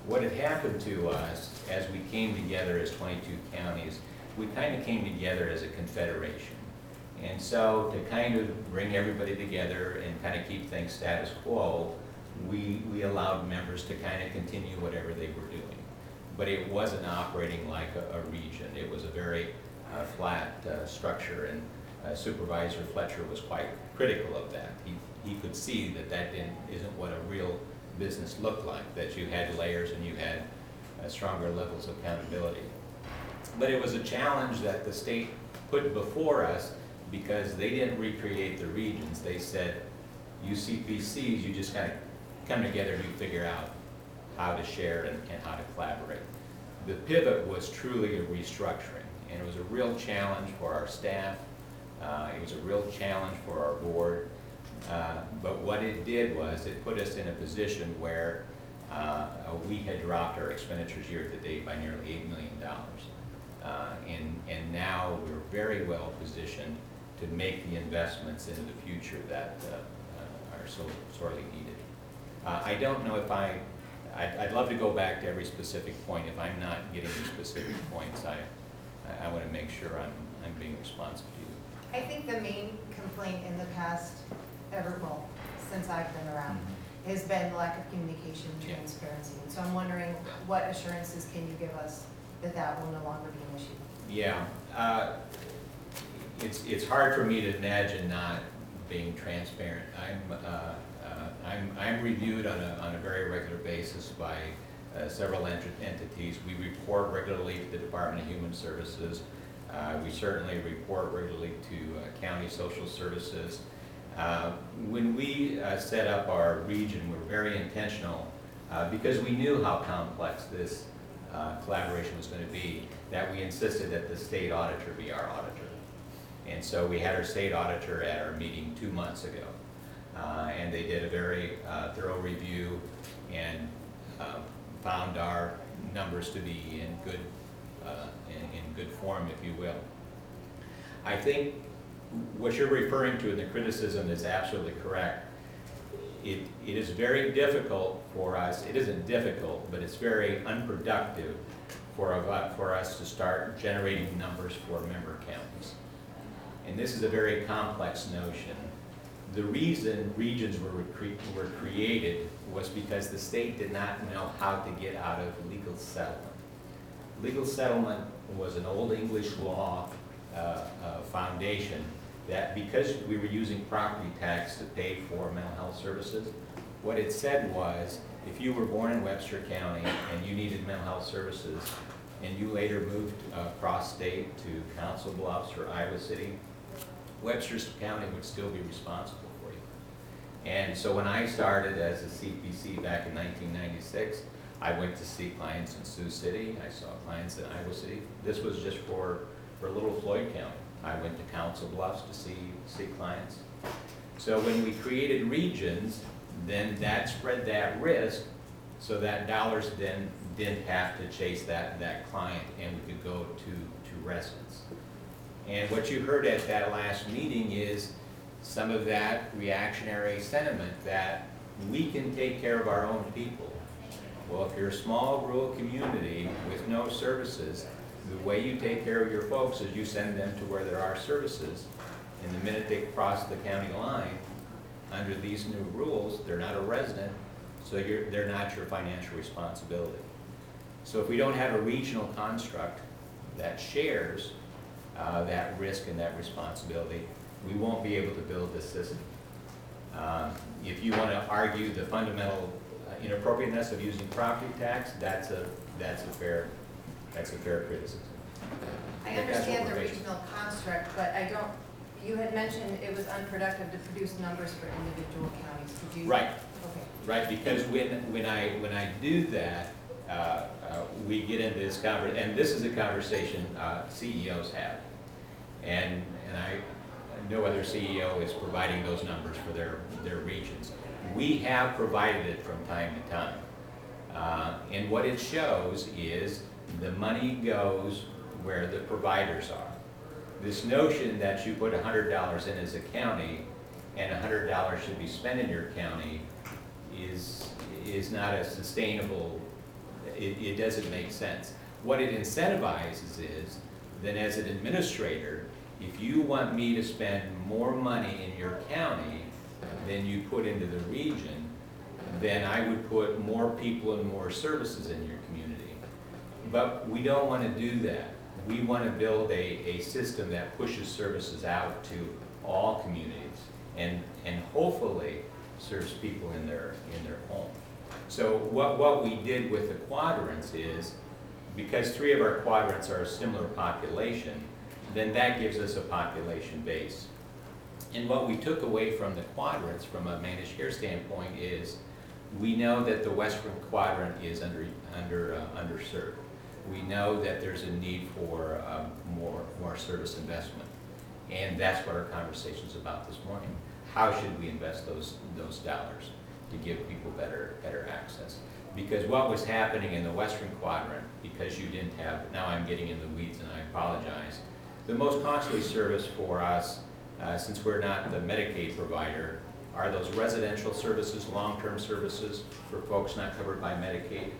What had happened to us as we came together as 22 counties, we kind of came together as a confederation. And so to kind of bring everybody together and kind of keep things status quo, we allowed members to kind of continue whatever they were doing. But it wasn't operating like a region. It was a very flat structure, and Supervisor Fletcher was quite critical of that. He could see that isn't what a real business looked like, that you had layers and you had stronger levels of accountability. But it was a challenge that the state put before us because they didn't recreate the regions. They said, you CPCs, you just kind of come together and you figure out how to share and how to collaborate. The pivot was truly a restructuring, and it was a real challenge for our staff. It was a real challenge for our board. But what it did was it put us in a position where we had dropped our expenditures year to date by nearly $8 million. And now we're very well positioned to make the investments into the future that are so sorely needed. I don't know if I'd love to go back to every specific point. If I'm not getting the specific points, I want to make sure I'm being responsive to you. I think the main complaint in the past since I've been around, has been lack of communication and transparency. And so I'm wondering, what assurances can you give us that will no longer be an issue? Yeah, it's hard for me to imagine not being transparent. I'm reviewed on a very regular basis by several entities. We report regularly to the Department of Human Services. We certainly report regularly to County Social Services. When we set up our region, we're very intentional because we knew how complex this collaboration was going to be, that we insisted that the state auditor be our auditor. And so we had our state auditor at our meeting 2 months ago. And they did a very thorough review and found our numbers to be in good form, if you will. I think what you're referring to in the criticism is absolutely correct. It is very difficult for us, it isn't difficult, but it's very unproductive for us to start generating numbers for member counties. And this is a very complex notion. The reason regions were created was because the state did not know how to get out of legal settlement. Legal settlement was an old English law foundation that because we were using property tax to pay for mental health services, what it said was, if you were born in Webster County and you needed mental health services, and you later moved across state to Council Bluffs or Iowa City, Webster County would still be responsible for you. And so when I started as a CPC back in 1996, I went to see clients in Sioux City, I saw clients in Iowa City. This was just for Little Floyd County. I went to Council Bluffs to see clients. So when we created regions, then that spread that risk so that dollars then didn't have to chase that client and we could go to residents. And what you heard at that last meeting is some of that reactionary sentiment that we can take care of our own people. Well, if you're a small rural community with no services, the way you take care of your folks is you send them to where there are services, and the minute they cross the county line, under these new rules, they're not a resident, so they're not your financial responsibility. So if we don't have a regional construct that shares that risk and that responsibility, we won't be able to build this system. If you want to argue the fundamental inappropriateness of using property tax, that's a fair criticism. I understand the regional construct, but I don't, you had mentioned it was unproductive to produce numbers for individual counties. Could you? Right. Okay. Right, because when I do that, we get into this conversation, and this is a conversation CEOs have, and I no other CEO is providing those numbers for their regions. We have provided it from time to time, and what it shows is the money goes where the providers are. This notion that you put $100 in as a county and $100 should be spent in your county is not a sustainable, it doesn't make sense. What it incentivizes is, then as an administrator, if you want me to spend more money in your county than you put into the region, then I would put more people and more services in your community. But we don't want to do that. We want to build a system that pushes services out to all communities and hopefully serves people in their home. So what we did with the quadrants is, because 3 of our quadrants are a similar population, then that gives us a population base. And what we took away from the quadrants from a managed care standpoint is, we know that the western quadrant is underserved. We know that there's a need for more service investment. And that's what our conversation is about this morning. How should we invest those dollars to give people better access? Because what was happening in the western quadrant, because you didn't have, now I'm getting in the weeds and I apologize, the most costly service for us, since we're not the Medicaid provider, are those residential services, long-term services for folks not covered by Medicaid.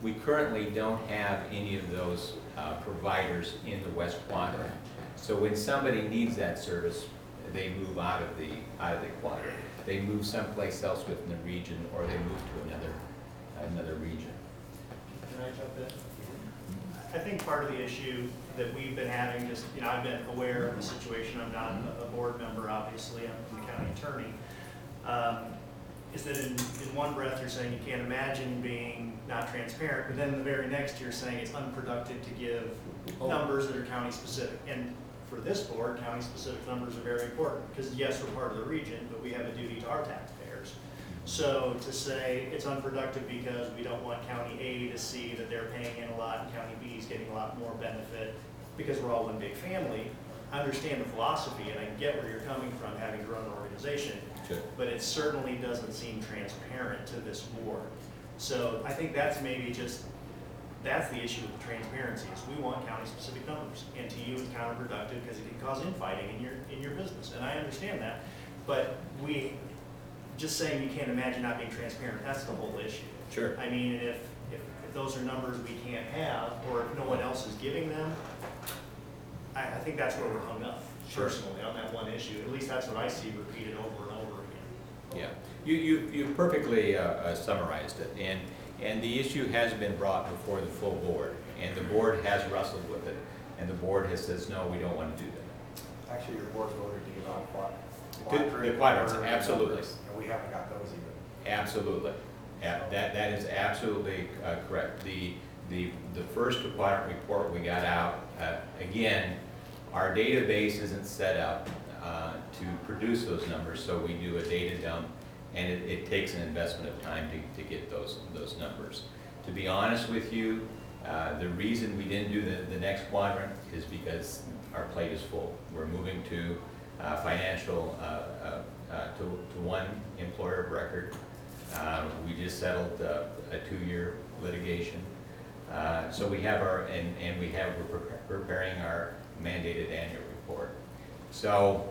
We currently don't have any of those providers in the west quadrant. So when somebody needs that service, they move out of the quadrant. They move someplace else within the region, or they move to another region. Can I jump in? I think part of the issue that we've been having, just, I've been aware of the situation. I'm not a board member, obviously. I'm the county attorney. Is that in one breath you're saying you can't imagine being not transparent, but then the very next you're saying it's unproductive to give numbers that are county specific. And for this board, county specific numbers are very important, because yes, we're part of the region, but we have a duty to our taxpayers. So to say it's unproductive because we don't want County A to see that they're paying in a lot and County B is getting a lot more benefit because we're all one big family, I understand the philosophy and I get where you're coming from, having grown an organization. Sure. But it certainly doesn't seem transparent to this board. So I think that's maybe just, that's the issue with the transparency, is we want county-specific numbers. And to you, it's counterproductive because it can cause infighting in your business. And I understand that. But just saying you can't imagine not being transparent, that's the whole issue. Sure. I mean, if those are numbers we can't have, or if no one else is giving them, I think that's where we're hung up, Sure. personally, on that one issue. At least that's what I see repeated over and over again. Yeah, you perfectly summarized it, and the issue has been brought before the full board, and the board has wrestled with it, and the board has says, no, we don't want to do that. Actually, your board voted to give out The quadrants, absolutely. And we haven't got those either. Absolutely, that is absolutely correct. The first quadrant report we got out, again, our database isn't set up to produce those numbers, so we do a data dump, and it takes an investment of time to get those numbers. To be honest with you, the reason we didn't do the next quadrant is because our plate is full. We're moving to financial, to one employer of record. We just settled a 2-year litigation. So we have we're preparing our mandated annual report. So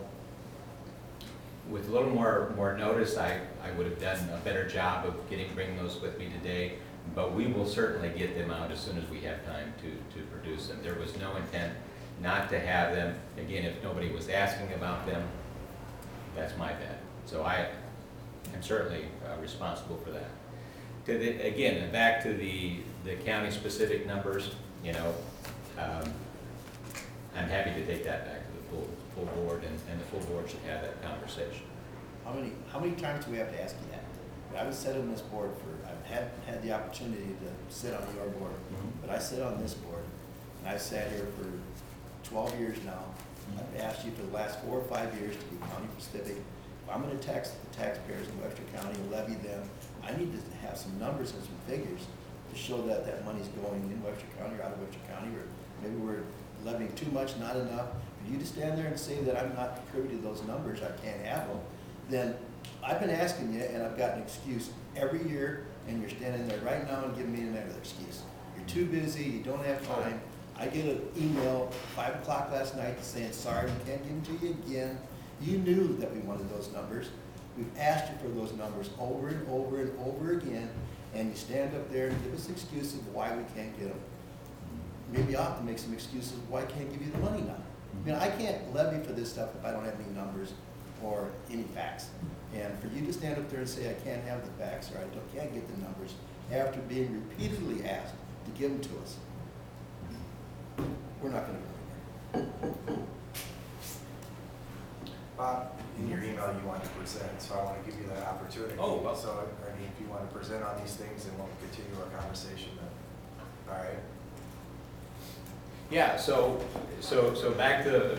with a little more notice, I would have done a better job of bringing those with me today, but we will certainly get them out as soon as we have time to produce them. There was no intent not to have them. Again, if nobody was asking about them, that's my bad. So I am certainly responsible for that. Again, back to the county-specific numbers, I'm happy to take that back to the full board, and the full board should have that conversation. How many times do we have to ask you that? I was sitting on this board I've had the opportunity to sit on your board, but I sit on this board, and I've sat here for 12 years now. I've asked you for the last 4 or 5 years to be county-specific. If I'm gonna tax the taxpayers in Webster County and levy them, I need to have some numbers and some figures to show that that money's going in Webster County or out of Webster County, or maybe we're levying too much, not enough. For you to stand there and say that I'm not privy to those numbers, I can't have them, then I've been asking you, and I've got an excuse every year, and you're standing there right now and giving me another excuse. You're too busy, you don't have time. I get an email 5 o'clock last night saying, sorry, we can't give them to you again. You knew that we wanted those numbers. We've asked you for those numbers over and over and over again, and you stand up there and give us excuses of why we can't get them. Maybe I have to make some excuses of why I can't give you the money now. I can't levy for this stuff if I don't have any numbers or any facts. And for you to stand up there and say I can't have the facts or I can't get the numbers after being repeatedly asked to give them to us, we're not going to go anywhere. Bob, in your email you want to present, so I want to give you that opportunity. Oh, well. So, if you want to present on these things, then we'll continue our conversation then. All right? Yeah, so back to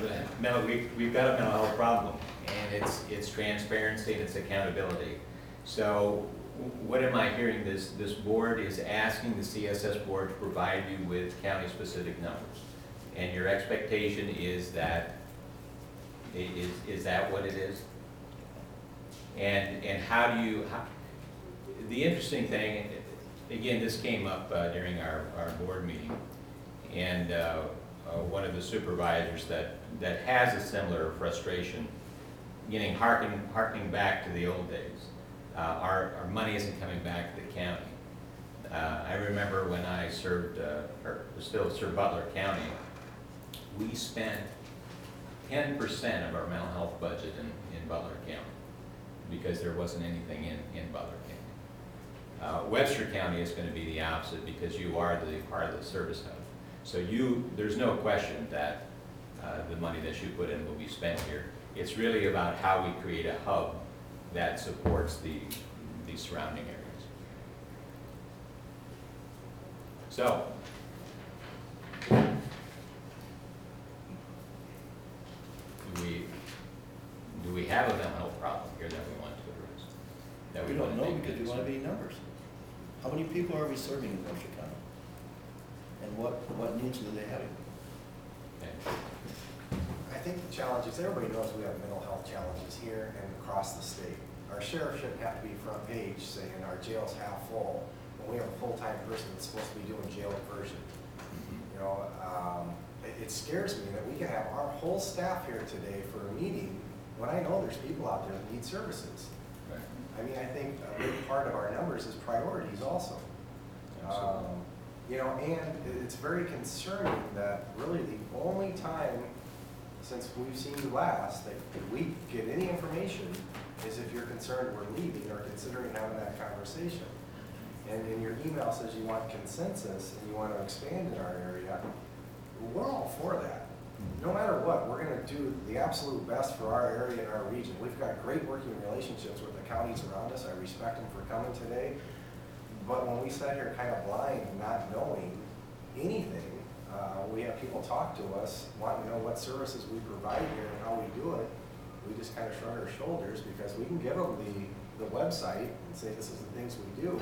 we've got a mental health problem, and it's transparency and it's accountability. So what am I hearing? This board is asking the CSS board to provide you with county-specific numbers, and your expectation is that is that what it is? And how do you? The interesting thing, again, this came up during our board meeting. And one of the supervisors that has a similar frustration, harkening back to the old days. Our money isn't coming back to the county. I remember when I served Butler County, we spent 10% of our mental health budget in Butler County because there wasn't anything in Butler County. Webster County is going to be the opposite because you are the part of the service hub. So there's no question that the money that you put in will be spent here. It's really about how we create a hub that supports the surrounding areas. So, do we have a mental health problem here that we want to address? that We we don't want to know make. because we don't have any numbers. How many people are we serving in Webster County? And what needs do they have? Okay. I think the challenge is, everybody knows we have mental health challenges here and across the state. Our sheriff shouldn't have to be front page saying our jail's half full, when we have a full-time person that's supposed to be doing jail diversion. You know, it scares me that we can have our whole staff here today for a meeting, when I know there's people out there that need services. Right. I mean, I think a big part of our numbers is priorities also. Absolutely. You know, and it's very concerning that really the only time since we've seen you last that we get any information is if you're concerned we're leaving or considering having that conversation. And in your email says you want consensus and you want to expand in our area. We're all for that. No matter what, we're going to do the absolute best for our area and our region. We've got great working relationships with the counties around us. I respect them for coming today. But when we sat here kind of blind, not knowing anything, we have people talk to us, wanting to know what services we provide here and how we do it. We just kind of shrug our shoulders because we can give them the website and say this is the things we do.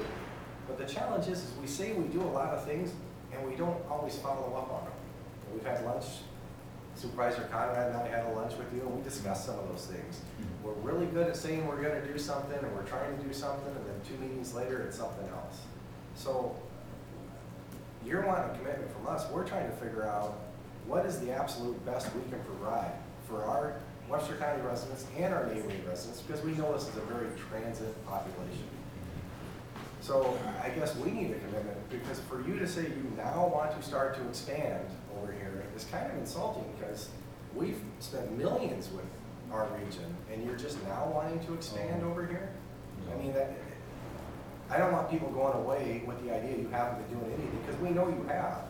But the challenge is we say we do a lot of things and we don't always follow up on them. We've had lunch, Supervisor Conrad and I had a lunch with you and we discussed some of those things. We're really good at saying we're going to do something and we're trying to do something and then 2 meetings later it's something else. So you're wanting a commitment from us. We're trying to figure out what is the absolute best we can provide for our Webster County residents and our neighboring residents because we know this is a very transit population. So I guess we need a commitment because for you to say you now want to start to expand over here is kind of insulting because we've spent millions with our region and you're just now wanting to expand over here? I mean, I don't want people going away with the idea you haven't been doing anything because we know you have.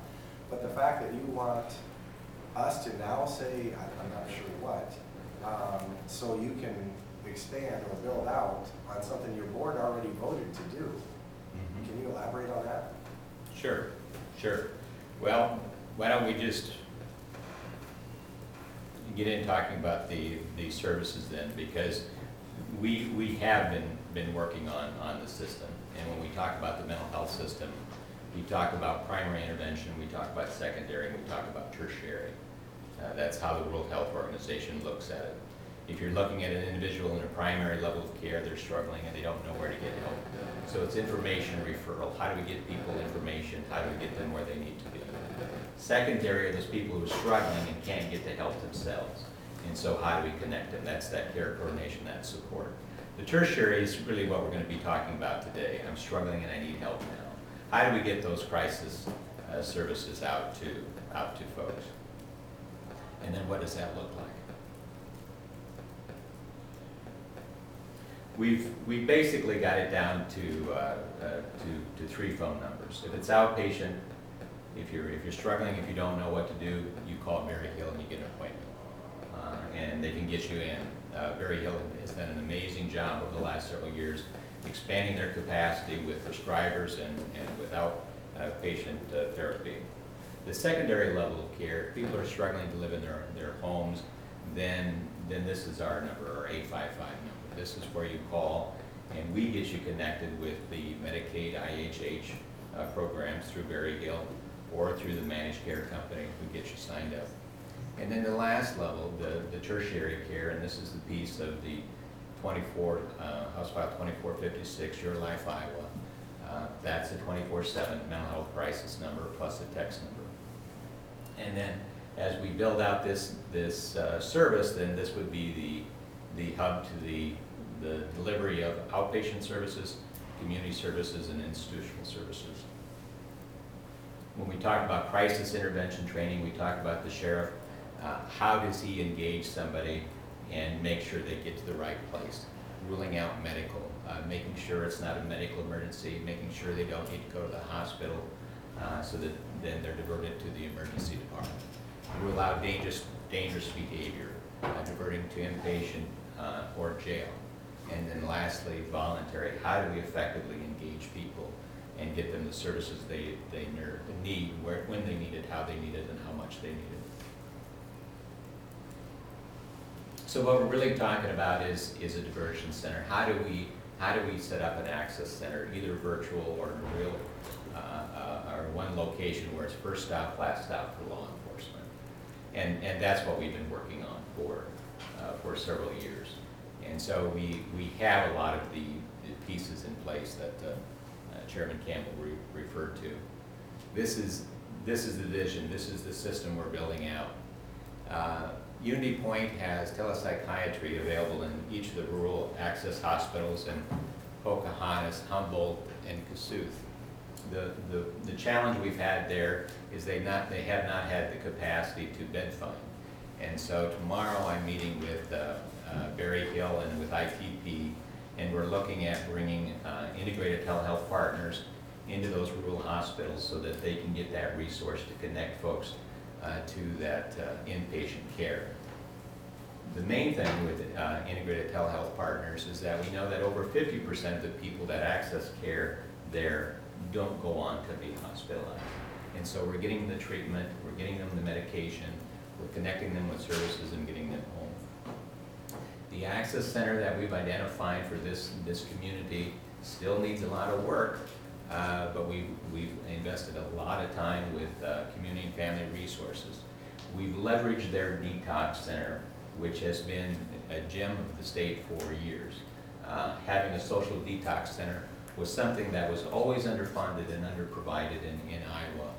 But the fact that you want us to now say, I'm not sure what, so you can expand or build out on something your board already voted to do. Can you elaborate on that? Sure, sure. Well, why don't we just get in talking about the services then, because we have been working on the system. And when we talk about the mental health system, we talk about primary intervention, we talk about secondary, and we talk about tertiary. That's how the World Health Organization looks at it. If you're looking at an individual in a primary level of care, they're struggling and they don't know where to get help. So it's information referral. How do we get people information? How do we get them where they need to be? Secondary are those people who are struggling and can't get the help themselves. And so how do we connect them? That's that care coordination, that support. The tertiary is really what we're going to be talking about today. I'm struggling and I need help now. How do we get those crisis services out to folks? And then what does that look like? We basically got it down to 3 phone numbers. If it's outpatient, if you're struggling, if you don't know what to do, you call Mary Hill and you get an appointment, and they can get you in. Mary Hill has done an amazing job over the last several years, expanding their capacity with prescribers and with outpatient therapy. The secondary level of care, if people are struggling to live in their homes, then this is our number, our 855 number. This is where you call, and we get you connected with the Medicaid IHH programs through Berry Hill or through the managed care company who get you signed up. And then the last level, the tertiary care, and this is the piece of the House File 2456, Your Life Iowa. That's a 24/7 mental health crisis number plus a text number. And then as we build out this service, then this would be the hub to the delivery of outpatient services, community services, and institutional services. When we talk about crisis intervention training, we talk about the sheriff. How does he engage somebody and make sure they get to the right place? Ruling out medical, making sure it's not a medical emergency, making sure they don't need to go to the hospital, so that then they're diverted to the emergency department. Rule out dangerous behavior, diverting to inpatient or jail. And then lastly, voluntary. How do we effectively engage people and get them the services they need, when they need it, how they need it, and how much they need it? So what we're really talking about is a diversion center. How do how do we set up an access center, either virtual or real, or one location where it's first stop, last stop for law enforcement. And that's what we've been working on for several years. And so we have a lot of the pieces in place that Chairman Campbell referred to. This is the vision, this is the system we're building out. Unity Point has telepsychiatry available in each of the rural access hospitals in Pocahontas, Humboldt, and Kossuth. The challenge we've had there is they have not had the capacity to bed fund. And so tomorrow I'm meeting with Barry Hill and with ITP, and we're looking at bringing integrated telehealth partners into those rural hospitals so that they can get that resource to connect folks to that inpatient care. The main thing with integrated telehealth partners is that we know that over 50% of the people that access care there don't go on to be hospitalized. And so we're getting the treatment, we're getting them the medication, we're connecting them with services and getting them home. The access center that we've identified for this community still needs a lot of work, but we've invested a lot of time with community and family resources. We've leveraged their detox center, which has been a gem of the state for years. Having a social detox center was something that was always underfunded and underprovided in Iowa,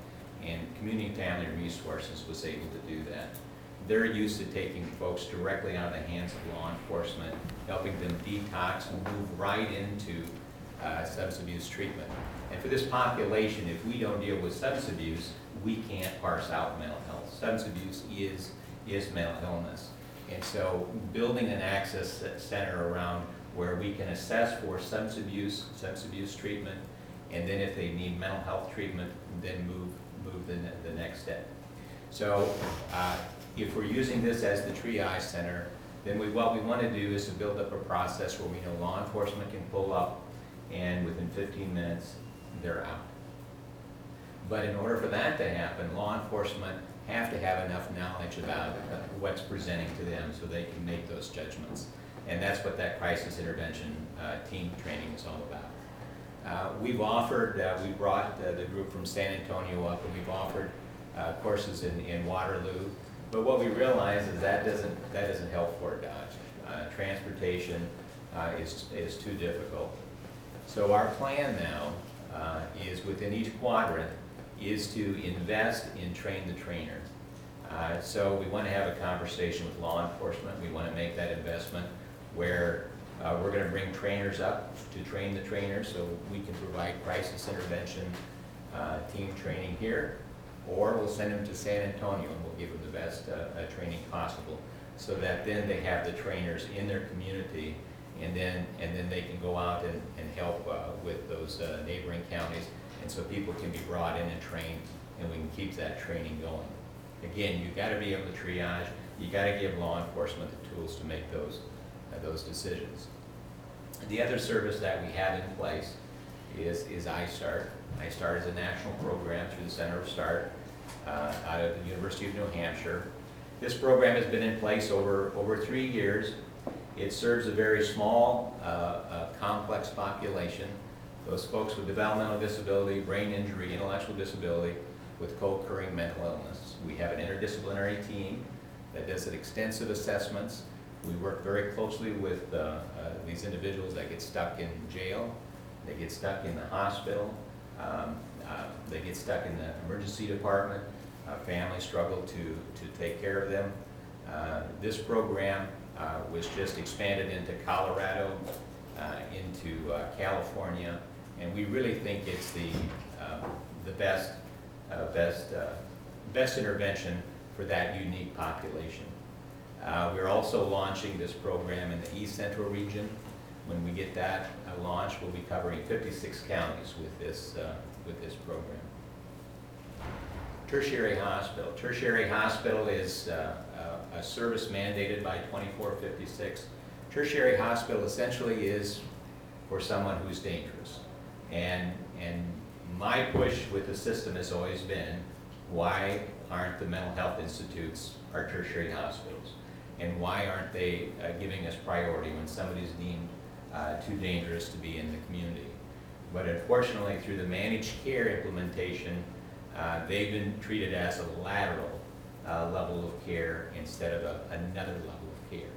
and community and family resources was able to do that. They're used to taking folks directly out of the hands of law enforcement, helping them detox and move right into substance abuse treatment. And for this population, if we don't deal with substance abuse, we can't parse out mental health. Substance abuse is mental illness. And so building an access center around where we can assess for substance abuse treatment, and then if they need mental health treatment, then move the next step. So if we're using this as the triage center, then what we want to do is to build up a process where we know law enforcement can pull up and within 15 minutes they're out. But in order for that to happen, law enforcement have to have enough knowledge about what's presenting to them so they can make those judgments. And that's what that crisis intervention team training is all about. We've offered, we brought the group from San Antonio up, and we've offered courses in Waterloo. But what we realize is that doesn't help Fort Dodge. Transportation is too difficult. So our plan now is within each quadrant is to invest in train the trainer. So we want to have a conversation with law enforcement. We want to make that investment where we're going to bring trainers up to train the trainers so we can provide crisis intervention team training here, or we'll send them to San Antonio and we'll give them the best training possible so that then they have the trainers in their community, and then they can go out and help with those neighboring counties, and so people can be brought in and trained, and we can keep that training going. Again, you've got to be able to triage, you got to give law enforcement the tools to make those decisions. The other service that we have in place is iStart. iStart is a national program through the Center of START out of the University of New Hampshire. This program has been in place over 3 years. It serves a very small, complex population, those folks with developmental disability, brain injury, intellectual disability, with co-occurring mental illness. We have an interdisciplinary team that does extensive assessments. We work very closely with these individuals that get stuck in jail, they get stuck in the hospital, they get stuck in the emergency department, families struggle to take care of them. This program was just expanded into Colorado, into California, and we really think it's the best intervention for that unique population. We're also launching this program in the East Central region. When we get that launched, we'll be covering 56 counties with this program. Tertiary hospital. Tertiary hospital is a service mandated by 2456. Tertiary hospital essentially is for someone who's dangerous. And my push with the system has always been, why aren't the mental health institutes our tertiary hospitals? And why aren't they giving us priority when somebody's deemed too dangerous to be in the community. But unfortunately, through the managed care implementation, they've been treated as a lateral level of care instead of another level of care.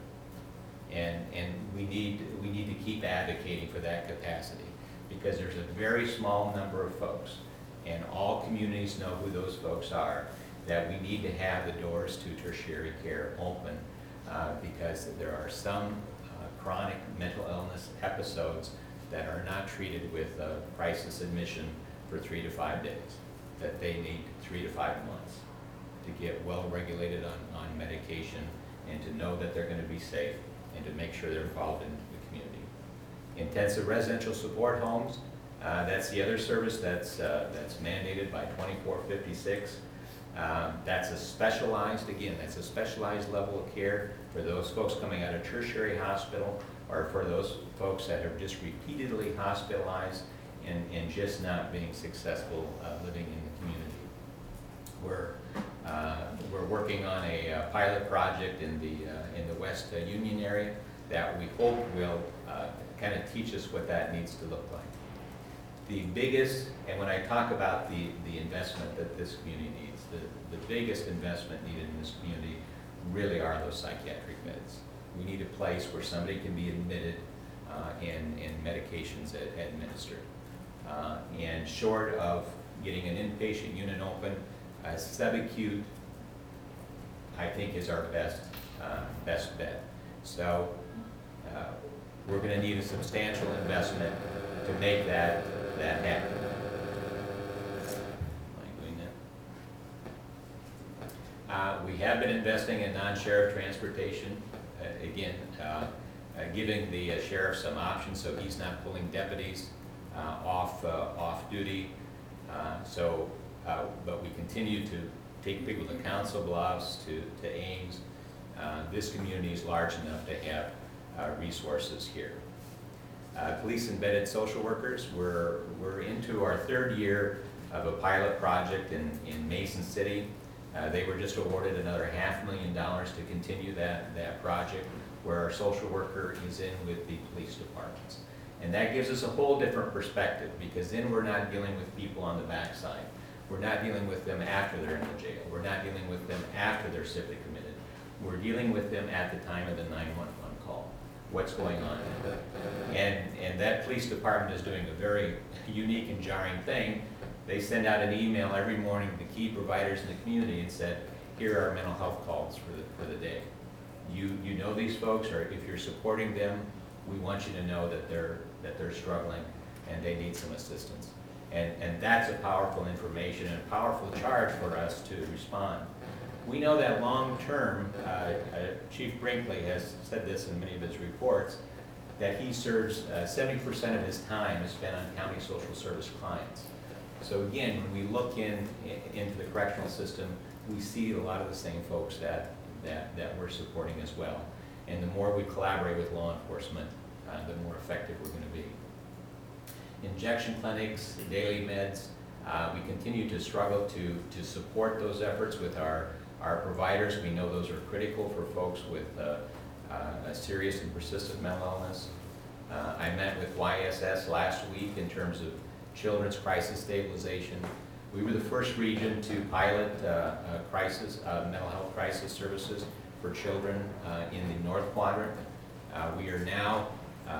And we need to keep advocating for that capacity, because there's a very small number of folks, and all communities know who those folks are, that we need to have the doors to tertiary care open, because there are some chronic mental illness episodes that are not treated with crisis admission for 3 to 5 days, that they need 3 to 5 months to get well regulated on medication and to know that they're going to be safe and to make sure they're involved in the community. Intensive residential support homes, that's the other service that's mandated by 2456. That's a specialized, again, that's a specialized level of care for those folks coming out of tertiary hospital, or for those folks that are just repeatedly hospitalized and just not being successful living in the community. We're working on a pilot project in the West Union area that we hope will kind of teach us what that needs to look like. The biggest, and when I talk about the investment that this community needs, the biggest investment needed in this community really are those psychiatric beds. We need a place where somebody can be admitted and medications administered. And short of getting an inpatient unit open, subacute, I think, is our best bet. So we're going to need a substantial investment to make that happen. We have been investing in non-sheriff transportation, again, giving the sheriff some options so he's not pulling deputies off duty. But we continue to take people to Council Bluffs, to Ames. This community is large enough to have resources here. Police embedded social workers, we're into our 3rd year of a pilot project in Mason City. They were just awarded another $500,000 to continue that project, where our social worker is in with the police departments. And that gives us a whole different perspective, because then we're not dealing with people on the backside. We're not dealing with them after they're in the jail. We're not dealing with them after they're civilly committed. We're dealing with them at the time of the 911 call. What's going on? And that police department is doing a very unique and jarring thing. They send out an email every morning to key providers in the community and said, here are mental health calls for the day. You know these folks, or if you're supporting them, we want you to know that they're struggling and they need some assistance. And that's a powerful information and a powerful charge for us to respond. We know that long term, Chief Brinkley has said this in many of his reports, that he serves 70% of his time is spent on county social service clients. So again, when we look into the correctional system, we see a lot of the same folks that we're supporting as well. And the more we collaborate with law enforcement, the more effective we're going to be. Injection clinics, daily meds, we continue to struggle to support those efforts with our providers. We know those are critical for folks with a serious and persistent mental illness. I met with YSS last week in terms of children's crisis stabilization. We were the first region to pilot mental health crisis services for children in the North Quadrant. We are now